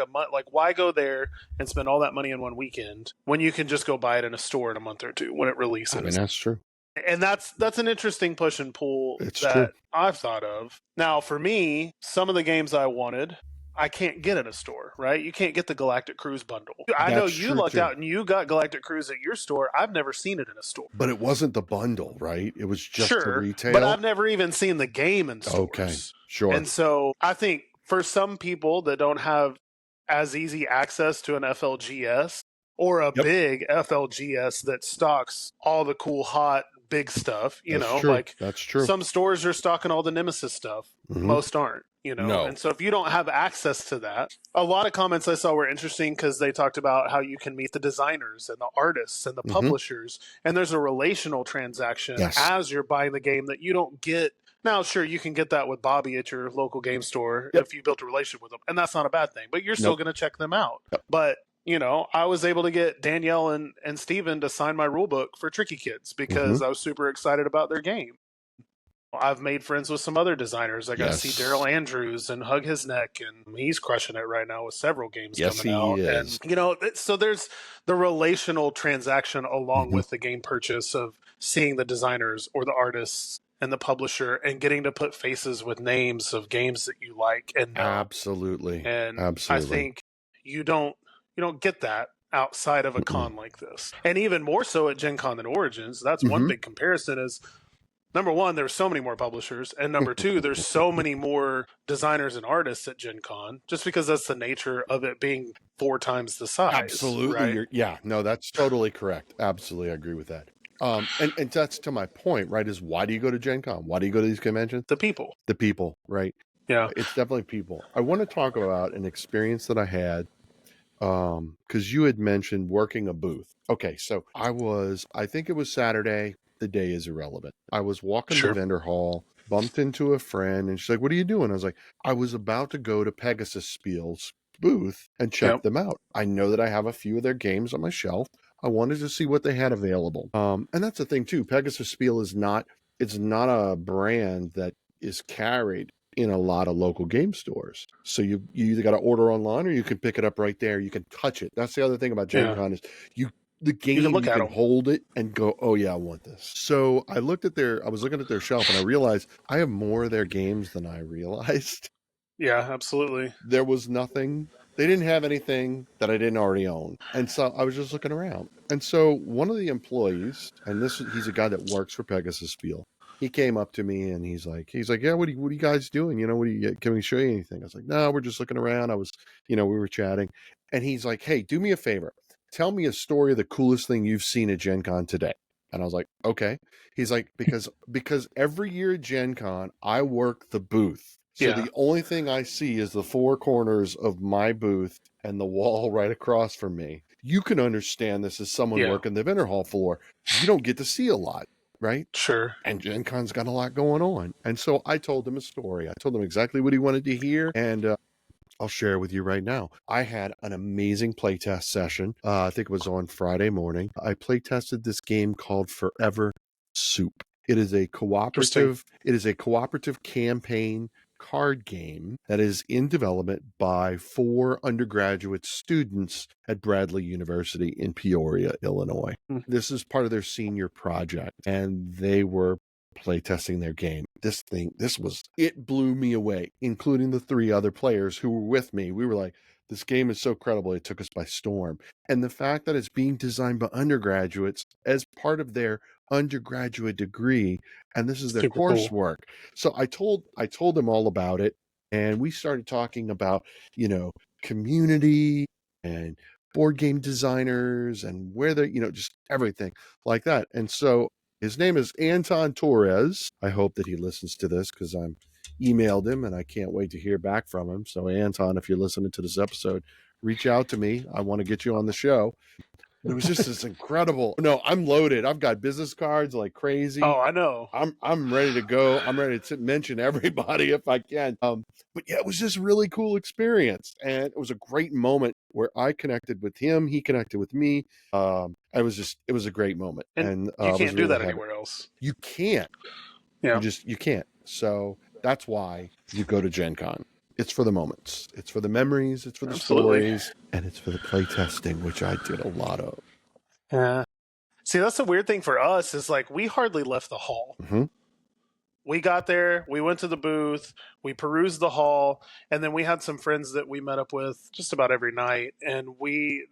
why go there and spend all that money in one weekend when you can just go buy it in a store in a month or two when it releases? I mean, that's true. And that's an interesting push and pull that I've thought of. Now, for me, some of the games I wanted, I can't get in a store, right? You can't get the Galactic Cruise bundle. I know you lucked out and you got Galactic Cruise at your store. I've never seen it in a store. But it wasn't the bundle, right? It was just the retail. But I've never even seen the game in stores. Okay, sure. And so I think for some people that don't have as easy access to an FLGS or a big FLGS that stocks all the cool, hot, big stuff, that's true. Some stores are stocking all the Nemesis stuff. Most aren't, No. And so if you don't have access to that, a lot of comments I saw were interesting because they talked about how you can meet the designers and the artists and the publishers, and there's a relational transaction as you're buying the game that you don't get Now, sure, you can get that with Bobby at your local game store if you built a relationship with them, and that's not a bad thing. But you're still going to check them out. But I was able to get Danielle and Steven to sign my rule book for Tricky Kids because I was super excited about their game. I've made friends with some other designers. I got to see Daryl Andrews and hug his neck, and he's crushing it right now with several games coming out. Is. And so there's the relational transaction along with the game purchase of seeing the designers or the artists and the publisher and getting to put faces with names of games that you like and know. Absolutely. And I think you don't get that outside of a con like this. And even more so at GenCon than Origins. That's one big comparison is, number one, there's so many more publishers. And number two, there's so many more designers and artists at GenCon just because that's the nature of it being 4 times the size. Absolutely. Right? No, that's totally correct. Absolutely. I agree with that. And that's to my point, right? Is why do you go to Gen Con? Why do you go to these conventions? The people, right? Yeah. It's definitely people. I want to talk about an experience that I had because you had mentioned working a booth. Okay, so I think it was Saturday. The day is irrelevant. I was walking the vendor hall, bumped into a friend, and she's like, "What are you doing?" I was like, "I was about to go to Pegasus Spiel's booth and check them out. I know that I have a few of their games on my shelf. I wanted to see what they had available." And that's the thing too. Pegasus Spiel is not a brand that is carried in a lot of local game stores. So you either got to order online or you can pick it up right there. You can touch it. That's the other thing about Gen Con is the game, you can hold it and go, "Oh yeah, I want this." So I was looking at their shelf and I realized I have more of their games than I realized. Yeah, absolutely. There was nothing. They didn't have anything that I didn't already own. And so I was just looking around. And so one of the employees, and he's a guy that works for Pegasus Spiel. He came up to me and he's like, "Yeah, what are you guys doing? Can we show you anything?" I was like, "No, we're just looking around." We were chatting. And he's like, "Hey, do me a favor. Tell me a story of the coolest thing you've seen at Gen Con today." And I was like, "Okay." He's like, because every year at Gen Con, I work the booth. So the only thing I see is the 4 corners of my booth and the wall right across from me. You can understand this as someone working the vendor hall floor. You don't get to see a lot, right? Sure. And Gen Con's got a lot going on. And so I told him a story. I told him exactly what he wanted to hear. And I'll share with you right now. I had an amazing playtest session. I think it was on Friday morning. I playtested this game called Forever Soup. It is a cooperative campaign card game that is in development by 4 undergraduate students at Bradley University in Peoria, Illinois. This is part of their senior project, and they were playtesting their game. It blew me away, including the 3 other players who were with me. We were like, this game is so credible, it took us by storm. And the fact that it's being designed by undergraduates as part of their undergraduate degree, and this is their coursework. So I told them all about it, and we started talking about, community and board game designers and where they're, just everything like that. And so his name is Anton Torres. I hope that he listens to this because I'm emailed him and I can't wait to hear back from him. So Anton, if you're listening to this episode, reach out to me. I want to get you on the show. It was just this incredible. No, I'm loaded. I've got business cards like crazy. Oh, I know. I'm ready to go. I'm ready to mention everybody if I can. But yeah, it was just a really cool experience, and it was a great moment where I connected with him. He connected with me. It was a great moment, and you can't do that anywhere else. You can't. Yeah, you can't. So that's why you go to Gen Con. It's for the moments. It's for the memories. It's for the stories. And it's for the playtesting, which I did a lot of. Yeah. See, that's the weird thing for us is like we hardly left the hall. We got there, we went to the booth, we perused the hall, and then we had some friends that we met up with just about every night. And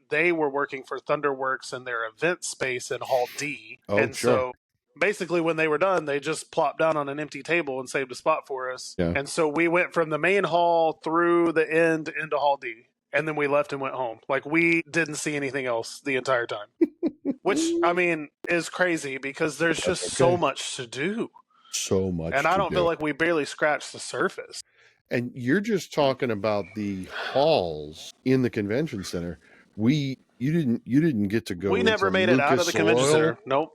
they were working for Thunderworks in their event space in Hall D. So basically, when they were done, they just plopped down on an empty table and saved a spot for us. Yeah. And so we went from the main hall through the end into Hall D. And then we left and went home. Like, we didn't see anything else the entire time. Which, I mean, is crazy because there's just so much to do. So much and I don't feel like we barely scratched the surface. And you're just talking about the halls in the convention center. You didn't get to go. We never made it out of the convention center. Nope.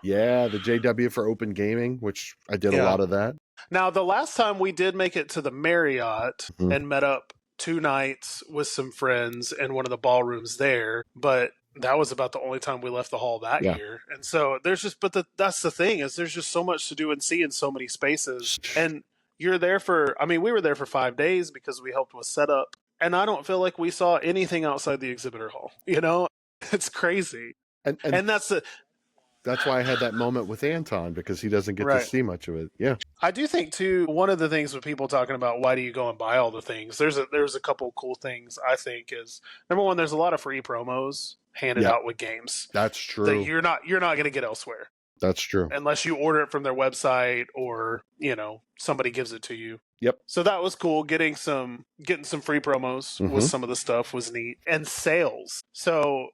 Yeah, the JW for open gaming, which I did a lot of that. Now, the last time we did make it to the Marriott and met up 2 nights with some friends in one of the ballrooms there, but that was about the only time we left the hall that year. And so there's just, but that's the thing, is there's just so much to do and see in so many spaces. And you're there for, I mean, we were there for 5 days because we helped with setup. And I don't feel like we saw anything outside the exhibitor hall. You know, it's crazy. And that's why I had that moment with Anton, because he doesn't get to see much of it. Yeah. I do think too, one of the things with people talking about why do you go and buy all the things, there's a couple cool things I think is, number one, there's a lot of free promos handed out with games. That's true. That you're not going to get elsewhere. That's true. Unless you order it from their website or, you know, somebody gives it to you. Yep. So that was cool. Getting some free promos with some of the stuff was neat. And sales. So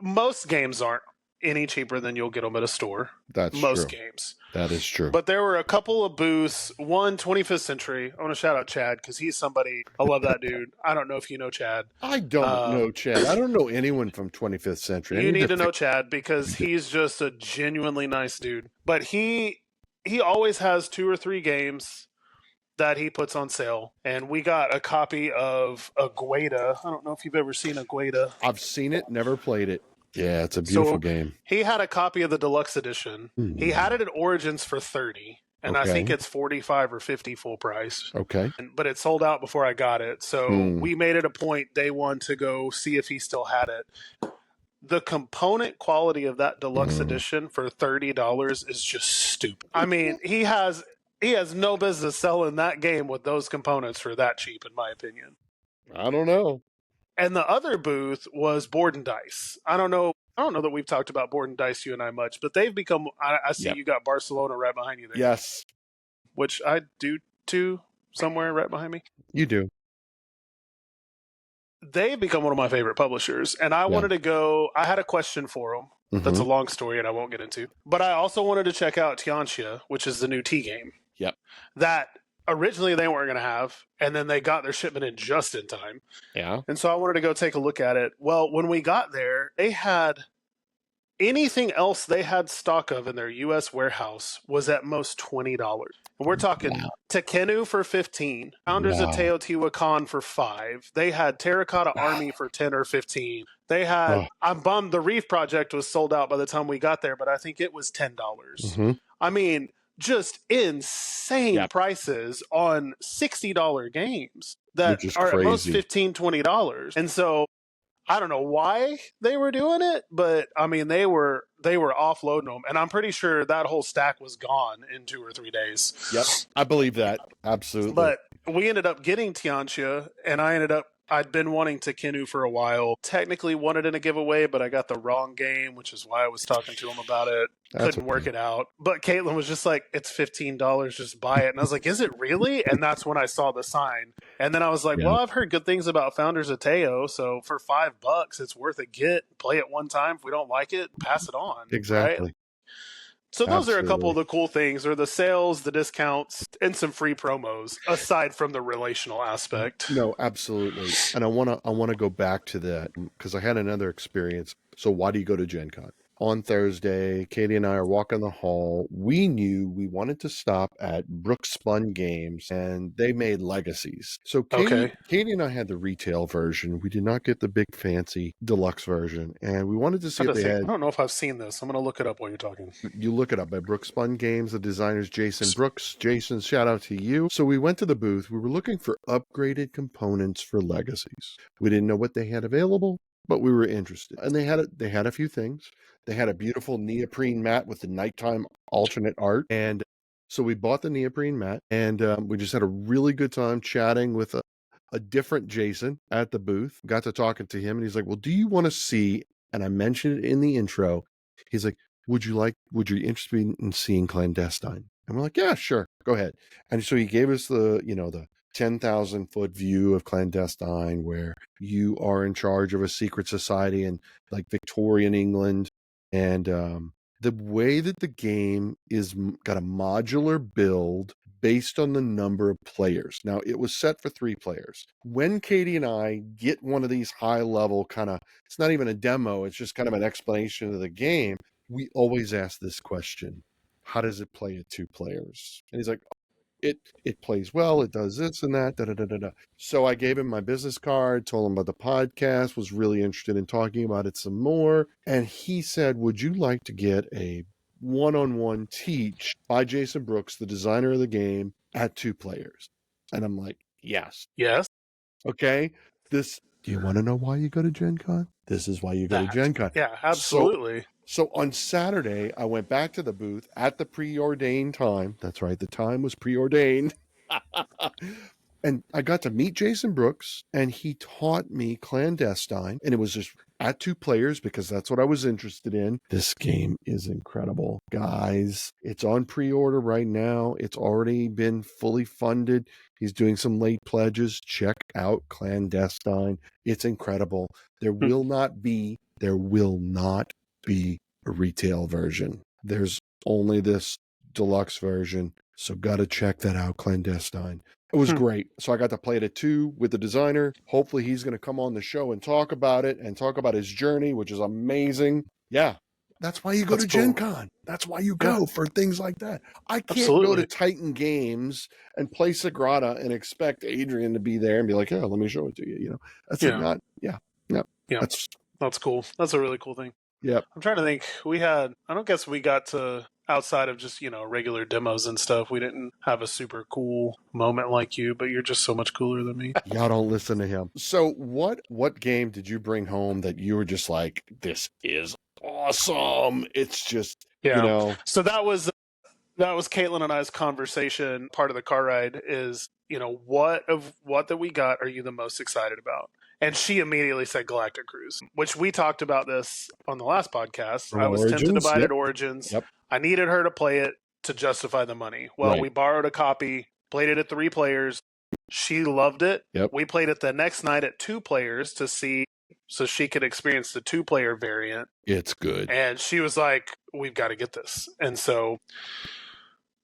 most games aren't any cheaper than you'll get them at a store. That's most true. games. That is true. But there were a couple of booths. One, 25th Century. I want to shout out Chad because he's somebody. I love that dude. I don't know if you know Chad. I don't know Chad. I don't know anyone from 25th Century. You need to know Chad because he's just a genuinely nice dude. But he always has 2 or 3 games that he puts on sale. And we got a copy of Agueda. I don't know if you've ever seen Agueda. I've seen it, never played it. Yeah, it's a beautiful game. He had a copy of the deluxe edition. He had it at Origins for $30, and I think it's $45 or $50 full price. Okay. But it sold out before I got it. So we made it a point day one to go see if he still had it. The component quality of that deluxe edition for $30 is just stupid. I mean, he has no business selling that game with those components for that cheap, in my opinion. I don't know. And the other booth was Board and Dice. I don't know that we've talked about Board and Dice, you and I, much, but they've become, I see you got Barcelona right behind you there. Yes. Which I do too, somewhere right behind me. You do. They've become one of my favorite publishers. And I wanted to go, I had a question for them. That's a long story and I won't get into. But I also wanted to check out Tianxia, which is the new tea game. Yep. That originally they weren't going to have, and then they got their shipment in just in time. Yeah. And so I wanted to go take a look at it. Well, when we got there, they had anything else they had stock of in their U.S. warehouse was at most $20. And we're talking Tekenu for $15, Founders of Teotihuacan for $5. They had Terracotta Army for $10 or $15. They had, I'm bummed the Reef Project was sold out by the time we got there, but I think it was $10. I mean, just insane prices on $60 games that are at most $15, $20. And so I don't know why they were doing it, but I mean, they were offloading them. And I'm pretty sure that whole stack was gone in 2 or 3 days. Yep. I believe that. Absolutely. But we ended up getting Tianxia, and I'd been wanting Tekenu for a while. Technically wanted in a giveaway, but I got the wrong game, which is why I was talking to him about it. Couldn't work it out. But Caitlin was just like, it's $15, just buy it. And I was like, is it really? And that's when I saw the sign. And then I was like, well, I've heard good things about Founders of Teo, so for $5, it's worth a get. Play it one time. If we don't like it, pass it on. Exactly. Right? So those are a couple of the cool things, or the sales, the discounts, and some free promos, aside from the relational aspect. No, absolutely. And I want to go back to that because I had another experience. So why do you go to GenCon? On Thursday, Katie and I are walking the hall. We knew we wanted to stop at Brookspun Games, and they made Legacies. So Katie and I had the retail version. We did not get the big fancy deluxe version, and we wanted to see if they had. I don't know if I've seen this. I'm going to look it up while you're talking. You look it up at Brookspun Games. The designer's Jason Brooks. Jason, shout out to you. So we went to the booth. We were looking for upgraded components for Legacies. We didn't know what they had available, but we were interested. And they had a few things. They had a beautiful neoprene mat with the nighttime alternate art. And so we bought the neoprene mat, and we just had a really good time chatting with a different Jason at the booth. Got to talking to him, and he's like, well, do you want to see, and I mentioned it in the intro, he's like, would you interested in seeing Clandestine? And we're like, yeah, sure, go ahead. And so he gave us the 10,000 foot view of Clandestine, where you are in charge of a secret society in like Victorian England. And the way that the game is got a modular build based on the number of players. Now, it was set for 3 players. When Katie and I get one of these high level it's not even a demo, it's just kind of an explanation of the game, we always ask this question: how does it play at 2 players? And he's like, it plays well, it does this and that, da da da da da. So I gave him my business card, told him about the podcast, was really interested in talking about it some more. And he said, would you like to get a one-on-one teach by Jason Brooks, the designer of the game, at 2 players? And I'm like, yes. Yes. Okay. Do you want to know why you go to GenCon? This is why you go to GenCon. Yeah, absolutely. So on Saturday, I went back to the booth at the preordained time. That's right, the time was preordained. And I got to meet Jason Brooks, and he taught me Clandestine, and it was just at 2 players because that's what I was interested in. This game is incredible, guys. It's on pre-order right now. It's already been fully funded. He's doing some late pledges. Check out Clandestine. It's incredible. There will not be a retail version. There's only this deluxe version. So got to check that out, Clandestine. It was great. So I got to play it at 2 with the designer. Hopefully he's going to come on the show and talk about it and talk about his journey, which is amazing. Yeah. That's why you go to GenCon. That's why you go for things like that. I can't go to Titan Games and play Sagrada and expect Adrian to be there and be like, yeah, let me show it to you. You know, that's not, yeah. That's cool. That's a really cool thing. Yeah. I'm trying to think. I don't guess we got to, outside of just, regular demos and stuff, we didn't have a super cool moment like you, but you're just so much cooler than me. Y'all don't listen to him. So what game did you bring home that you were just like, this is awesome? It's just, So that was Caitlin and I's conversation. Part of the car ride is, what that we got are you the most excited about? And she immediately said Galactic Cruise, which we talked about this on the last podcast. I was tempted to buy it at Origins. Yep. I needed her to play it to justify the money. Well, we borrowed a copy, played it at 3 players. She loved it. Yep. We played it the next night at 2 players so she could experience the 2-player variant. It's good. And she was like, we've got to get this. And so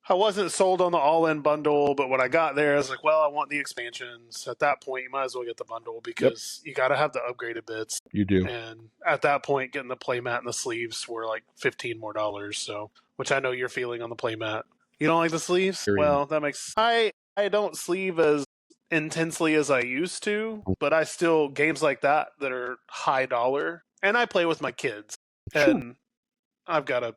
I wasn't sold on the all-in bundle, but when I got there, I was like, well, I want the expansions. At that point, you might as well get the bundle because you got to have the upgraded bits. You do. And at that point, getting the playmat and the sleeves were like $15 more. So, which I know you're feeling on the playmat. You don't like the sleeves? Well, that makes... I don't sleeve as intensely as I used to, but I still... Games like that are high dollar, and I play with my kids. And I've got to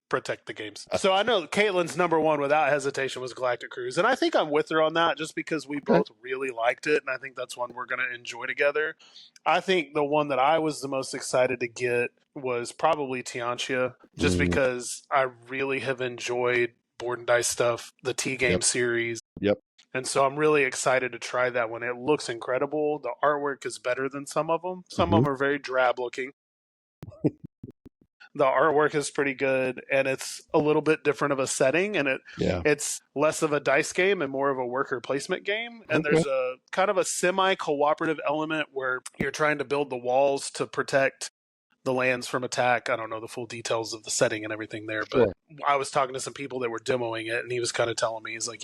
protect the games. So I know Caitlin's number one without hesitation was Galactic Cruise, and I think I'm with her on that just because we both really liked it, and I think that's one we're going to enjoy together. I think the one that I was the most excited to get was probably Tianxia, just because I really have enjoyed board and dice stuff, the T-Game series. Yep. And so I'm really excited to try that one. It looks incredible. The artwork is better than some of them. Some of them are very drab looking. The artwork is pretty good, and it's a little bit different of a setting, and it's less of a dice game and more of a worker placement game. And there's a kind of a semi-cooperative element where you're trying to build the walls to protect the lands from attack. I don't know the full details of the setting and everything there, but I was talking to some people that were demoing it, and he was kind of telling me, he's like,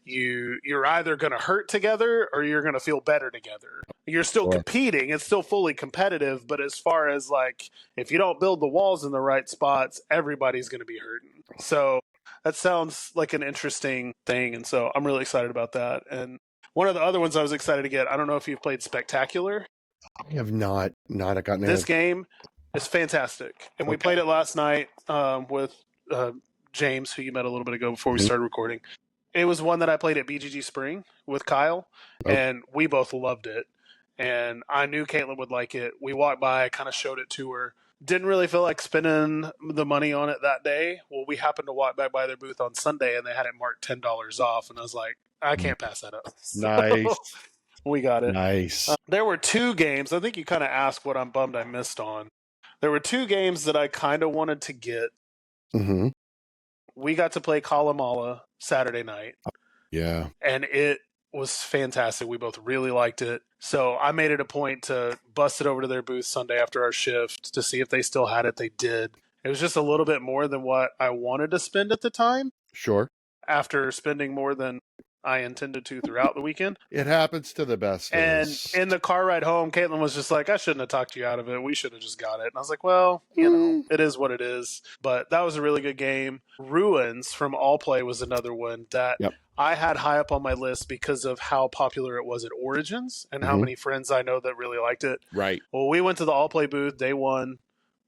you're either going to hurt together or you're going to feel better together. You're still competing. It's still fully competitive. But as far as like, if you don't build the walls in the right spots, everybody's going to be hurting. So that sounds like an interesting thing. And so I'm really excited about that. And one of the other ones I was excited to get, I don't know if you've played Spectacular. I have not. I got this game is fantastic. And we played it last night with James, who you met a little bit ago before we started recording. It was one that I played at BGG Spring with Kyle, and we both loved it. And I knew Caitlin would like it. We walked by, I kind of showed it to her. Didn't really feel like spending the money on it that day. Well, we happened to walk back by their booth on Sunday, and they had it marked $10 off. And I was like, I can't pass that up. Nice. So we got it. Nice. There were 2 games. I think you kind of asked what I'm bummed I missed on. There were 2 games that I kind of wanted to get. Mm-hmm. We got to play Kalamala Saturday night. Yeah. And it was fantastic. We both really liked it. So I made it a point to bust it over to their booth Sunday after our shift to see if they still had it. They did. It was just a little bit more than what I wanted to spend at the time. Sure. After spending more than I intended to throughout the weekend. It happens to the best of And us. in the car ride home, Caitlin was just like, I shouldn't have talked you out of it. We should have just got it. And I was like, well, you know, it is what it is. But that was a really good game. Ruins from All Play was another one that I had high up on my list because of how popular it was at Origins and how many friends I know that really liked it. Right. Well, we went to the All Play booth day one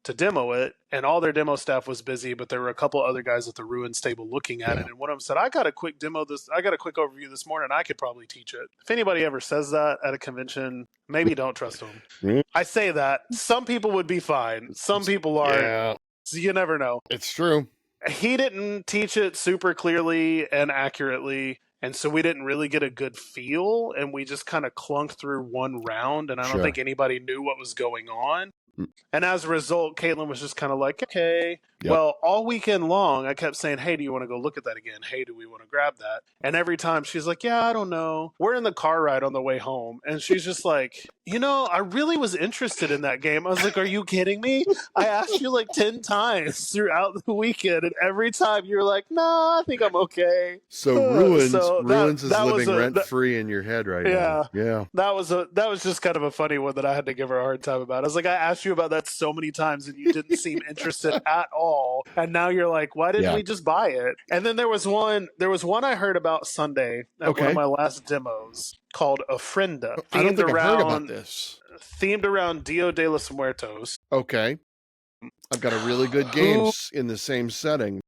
to demo it, and all their demo staff was busy, but there were a couple other guys at the Ruins table looking at it, and one of them said, I got a quick overview this morning, I could probably teach it. If anybody ever says that at a convention, maybe don't trust them. I say that. Some people would be fine. Some people aren't. Yeah. So you never know. It's true. He didn't teach it super clearly and accurately, and so we didn't really get a good feel, and we just kind of clunked through one round, and I don't think anybody knew what was going on. And as a result, Caitlin was just kind of like, okay. Well, all weekend long, I kept saying, hey, do you want to go look at that again? Hey, do we want to grab that? And every time she's like, yeah, I don't know. We're in the car ride on the way home. And she's just like, you know, I really was interested in that game. I was like, are you kidding me? I asked you like 10 times throughout the weekend. And every time you're like, nah, I think I'm okay. So Ruins is living rent-free in your head right now. Yeah. That was just kind of a funny one that I had to give her a hard time about. I was like, I asked you about that so many times and you didn't seem interested at all. And now you're like, why didn't we just buy it? And then there was one I heard about Sunday at one of my last demos called Ofrenda. I don't think I've heard about this. Themed around Dia de los Muertos. Okay. I've got a really good game in the same setting.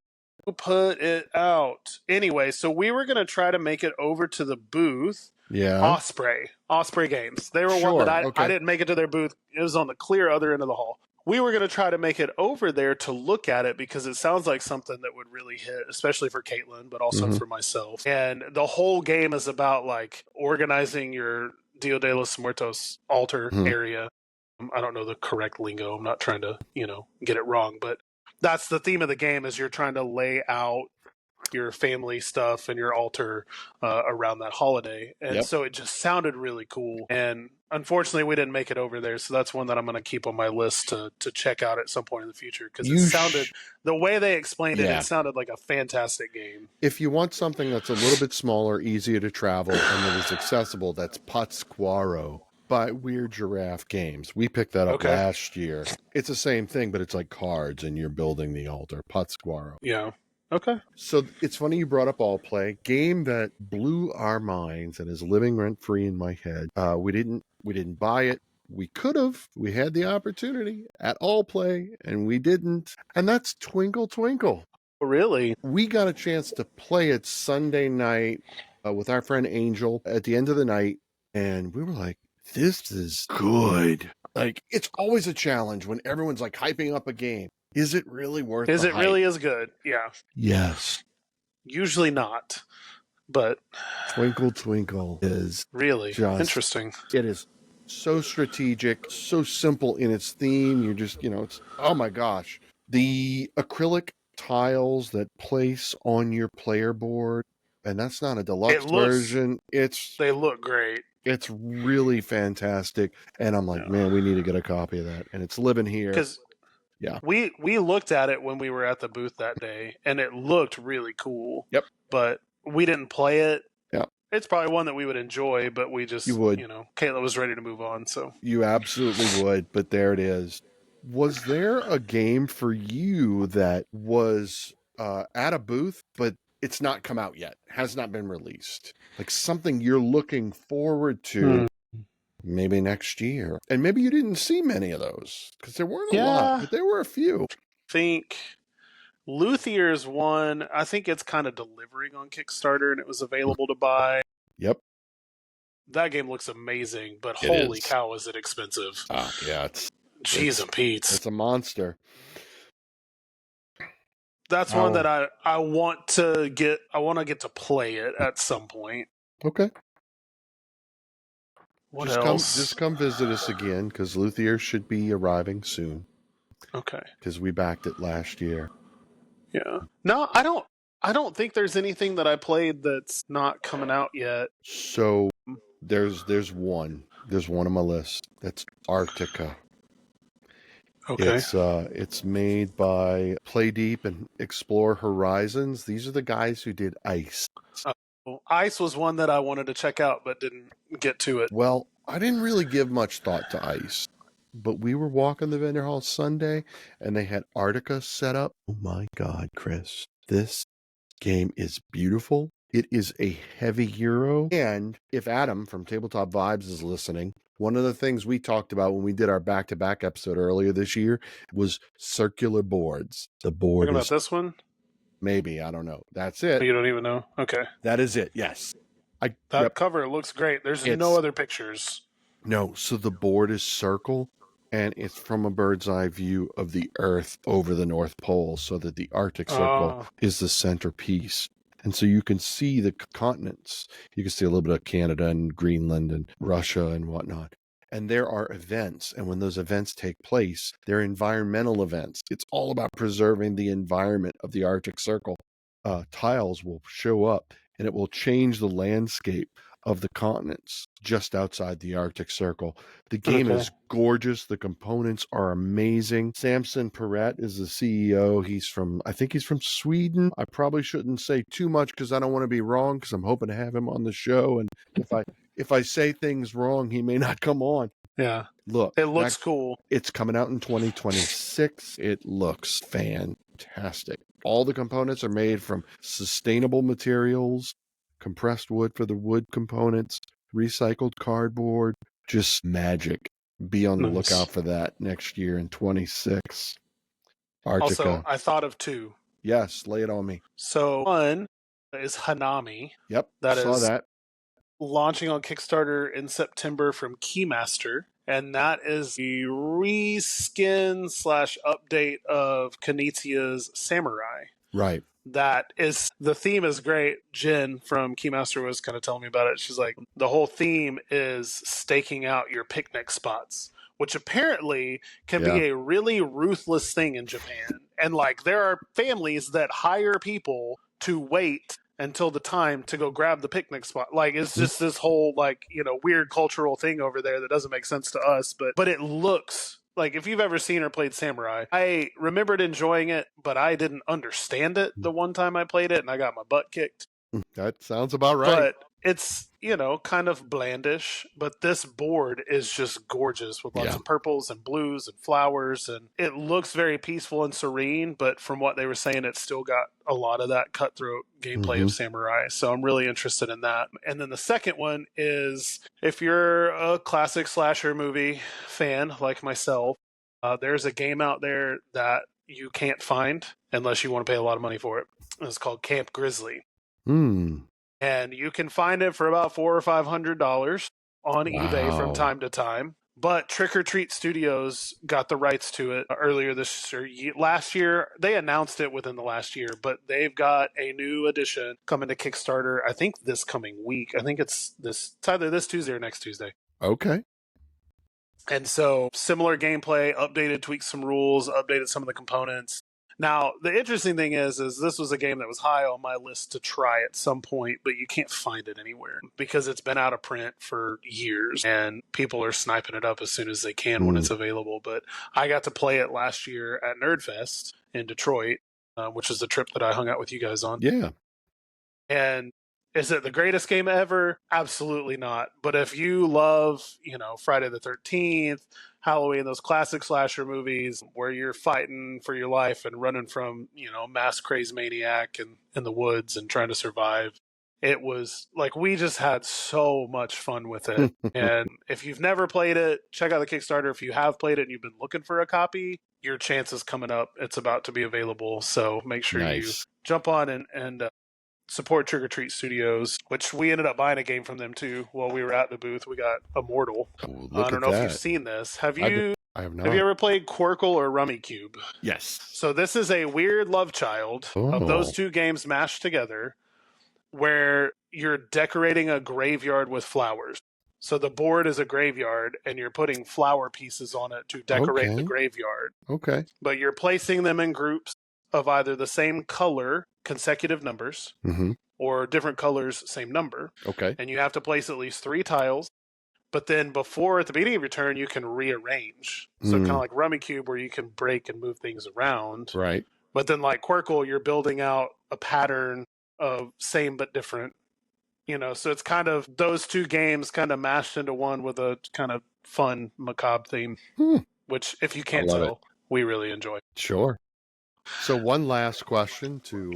Who put it out? Anyway, so we were going to try to make it over to the booth. Yeah. Osprey Games. They were one that I didn't make it to their booth. It was on the clear other end of the hall. We were going to try to make it over there to look at it because it sounds like something that would really hit, especially for Caitlin, but also for myself. And the whole game is about like organizing your Dia de los Muertos altar area. I don't know the correct lingo. I'm not trying to, get it wrong, but that's the theme of the game is you're trying to lay out your family stuff and your altar around that holiday. And so it just sounded really cool. And unfortunately, we didn't make it over there. So that's one that I'm going to keep on my list to check out at some point in the future. Because it sounded, the way they explained it, it sounded like a fantastic game. If you want something that's a little bit smaller, easier to travel, and that is accessible, that's Pátzcuaro by Weird Giraffe Games. We picked that up last year. It's the same thing, but it's like cards and you're building the altar. Pátzcuaro. Yeah. Okay. So it's funny you brought up All Play, game that blew our minds and is living rent free in my head. We didn't buy it. We could have. We had the opportunity at All Play, and we didn't. And that's Twinkle Twinkle. Really? We got a chance to play it Sunday night with our friend Angel at the end of the night, and we were like, "This is good." Like, it's always a challenge when everyone's like hyping up a game. Is it really worth it? Is it really as good? Yeah. Yes. Usually not, but Twinkle Twinkle is really interesting. It is so strategic, so simple in its theme. You're just, it's, oh my gosh. The acrylic tiles that place on your player board, and that's not a deluxe version. They look great. It's really fantastic. And I'm like, man, we need to get a copy of that. And it's living here. Because we looked at it when we were at the booth that day, and it looked really cool. Yep. But we didn't play it. Yeah. It's probably one that we would enjoy, but we just, Caitlin was ready to move on. So you absolutely would, but there it is. Was there a game for you that was at a booth, but it's not come out yet, has not been released? Like something you're looking forward to maybe next year. And maybe you didn't see many of those because there weren't a lot, but there were a few. I think Luthier's one, I think it's kind of delivering on Kickstarter and it was available to buy. Yep. That game looks amazing, but holy cow, is it expensive. Yeah. Jeez and Pete's. It's a monster. That's one that I want to get. I want to get to play it at some point. Okay. What else? Just come visit us again because Luthier should be arriving soon. Okay. Because we backed it last year. Yeah. No, I don't think there's anything that I played that's not coming out yet. So there's one. There's one on my list. That's Arctica. Okay. It's made by Play Deep and Explore Horizons. These are the guys who did Ice. Ice was one that I wanted to check out, but didn't get to it. Well, I didn't really give much thought to ice, but we were walking the vendor hall Sunday and they had Arctica set up. Oh my God, Chris, this game is beautiful. It is a heavy Euro. And if Adam from Tabletop Vibes is listening, one of the things we talked about when we did our back-to-back episode earlier this year was circular boards. The board Talking is... about this one? Maybe, I don't know. That's it. You don't even know? Okay. That is it, yes. That cover looks great. There's no other pictures. No, so the board is circle, and it's from a bird's eye view of the Earth over the North Pole, so that the Arctic Circle is the centerpiece. And so you can see the continents. You can see a little bit of Canada and Greenland and Russia and whatnot. And there are events, and when those events take place, they're environmental events. It's all about preserving the environment of the Arctic Circle. Tiles will show up, and it will change the landscape of the continents just outside the Arctic Circle. The game is gorgeous. The components are amazing. Samson Perrett is the CEO. I think he's from Sweden. I probably shouldn't say too much because I don't want to be wrong, because I'm hoping to have him on the show. And if I say things wrong, he may not come on. Yeah. Look, it looks cool. It's coming out in 2026. It looks fantastic. All the components are made from sustainable materials, compressed wood for the wood components, recycled cardboard, just magic. Be on the lookout for that next year in 26. Arctica. Also, I thought of two. Yes, lay it on me. So one is Hanami. Yep, I saw that. Launching on Kickstarter in September from Keymaster. And that is the reskin / update of Kanitsia's Samurai. Right. The theme is great. Jen from Keymaster was kind of telling me about it. She's like, the whole theme is staking out your picnic spots, which apparently can be a really ruthless thing in Japan. And like, there are families that hire people to wait until the time to go grab the picnic spot. Like, it's just this whole weird cultural thing over there that doesn't make sense to us, but it looks like, if you've ever seen or played Samurai, I remembered enjoying it, but I didn't understand it the one time I played it, and I got my butt kicked. That sounds about right. But it's, kind of blandish, but this board is just gorgeous with lots of purples and blues and flowers, and it looks very peaceful and serene, but from what they were saying, it's still got a lot of that cutthroat gameplay of Samurai, so I'm really interested in that. And then the second one is, if you're a classic slasher movie fan like myself, there's a game out there that you can't find unless you want to pay a lot of money for it. It's called Camp Grizzly. And you can find it for about $400 or $500 on eBay from time to time. But Trick or Treat Studios got the rights to it earlier this year. Last year, they announced it within the last year, but they've got a new edition coming to Kickstarter, I think this coming week. I think it's either this Tuesday or next Tuesday. Okay. And so, similar gameplay, updated, tweaked some rules, updated some of the components. Now, the interesting thing is this was a game that was high on my list to try at some point, but you can't find it anywhere because it's been out of print for years and people are sniping it up as soon as they can when it's available. But I got to play it last year at Nerdfest in Detroit, which is the trip that I hung out with you guys on. Yeah. And is it the greatest game ever? Absolutely not. But if you love, Friday the 13th, Halloween, those classic slasher movies where you're fighting for your life and running from, mass crazed maniac in the woods and trying to survive, it was like, we just had so much fun with it. And if you've never played it, check out the Kickstarter. If you have played it and you've been looking for a copy, your chance is coming up. It's about to be available. So make sure you jump on and support Trick or Treat Studios, which we ended up buying a game from them too while we were at the booth. We got Immortal. I don't know if you've seen this. I have not. Have you ever played Quirkle or Rummikub? Yes. So this is a weird love child of those two games mashed together, where you're decorating a graveyard with flowers. So the board is a graveyard, and you're putting flower pieces on it to decorate the graveyard. Okay. But you're placing them in groups of either the same color, consecutive numbers, or different colors, same number. Okay. And you have to place at least 3 tiles. But then at the beginning of your turn, you can rearrange. So kind of like Rummikub, where you can break and move things around. Right. But then like Quirkle, you're building out a pattern of same but different So it's kind of those two games kind of mashed into one with a kind of fun, macabre theme, which, if you can't tell, we really enjoy. Sure. So one last question to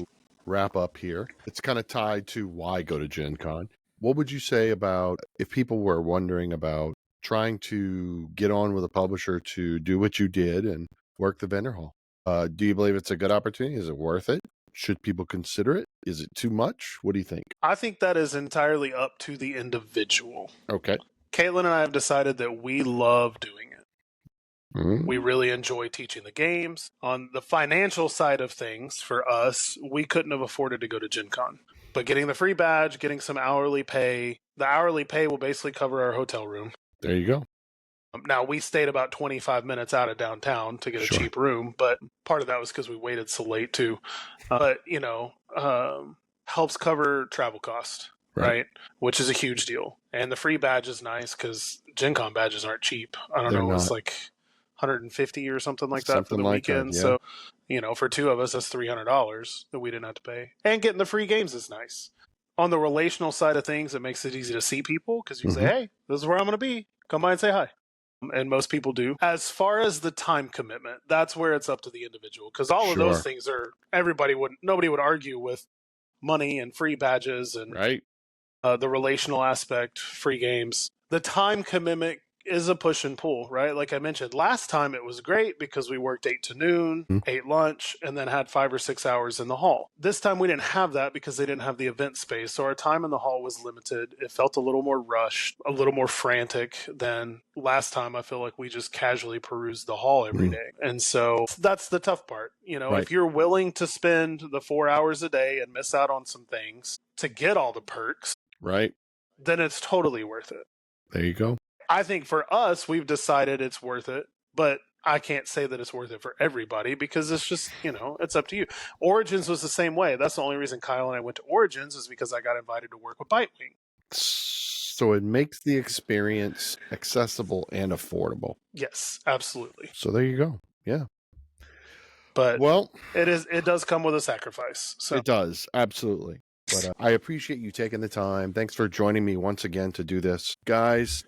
wrap up here. It's kind of tied to why go to GenCon. What would you say about if people were wondering about trying to get on with a publisher to do what you did and work the vendor hall? Do you believe it's a good opportunity? Is it worth it? Should people consider it? Is it too much? What do you think? I think that is entirely up to the individual. Okay. Caitlin and I have decided that we love doing it. We really enjoy teaching the games. On the financial side of things, for us, we couldn't have afforded to go to GenCon. But getting the free badge, getting some hourly pay, the hourly pay will basically cover our hotel room. There you go. Now, we stayed about 25 minutes out of downtown to get a cheap room, but part of that was because we waited so late too. But, helps cover travel cost, right? Which is a huge deal. And the free badge is nice because GenCon badges aren't cheap. I don't know, it's like $150 or something like that for the weekend. So, for two of us, that's $300 that we didn't have to pay. And getting the free games is nice. On the relational side of things, it makes it easy to see people because you say, hey, this is where I'm going to be. Come by and say hi. And most people do. As far as the time commitment, that's where it's up to the individual. Because all of those things are, nobody would argue with money and free badges and the relational aspect, free games. The time commitment is a push and pull, right? Like I mentioned, last time it was great because we worked 8 to noon, ate lunch, and then had 5 or 6 hours in the hall. This time we didn't have that because they didn't have the event space. So our time in the hall was limited. It felt a little more rushed, a little more frantic than last time. I feel like we just casually perused the hall every day. And so that's the tough part. If you're willing to spend the 4 hours a day and miss out on some things to get all the perks, then it's totally worth it. There you go. I think for us, we've decided it's worth it, but I can't say that it's worth it for everybody because it's just, it's up to you. Origins was the same way. That's the only reason Kyle and I went to Origins is because I got invited to work with Bitewing. So it makes the experience accessible and affordable. Yes, absolutely. So there you go. Yeah. But it does come with a sacrifice. So. It does. Absolutely. But I appreciate you taking the time. Thanks for joining me once again to do this. Guys,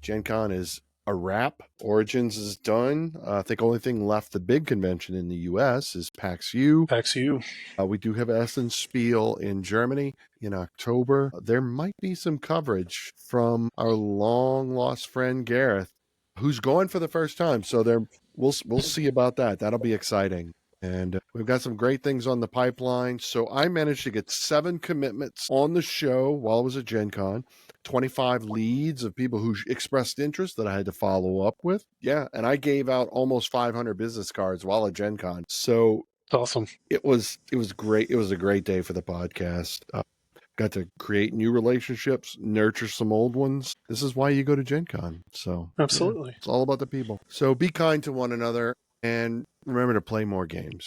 GenCon is a wrap. Origins is done. I think only thing left, the big convention in the U.S. is PAX U. PAX U. We do have Essen Spiel in Germany in October. There might be some coverage from our long-lost friend Gareth, who's going for the first time. So we'll see about that. That'll be exciting. And we've got some great things on the pipeline. So I managed to get 7 commitments on the show while I was at GenCon. 25 leads of people who expressed interest that I had to follow up with. Yeah, and I gave out almost 500 business cards while at GenCon. So awesome. It was great. It was a great day for the podcast. Got to create new relationships, nurture some old ones. This is why you go to GenCon. So absolutely, it's all about the people. So be kind to one another and remember to play more games.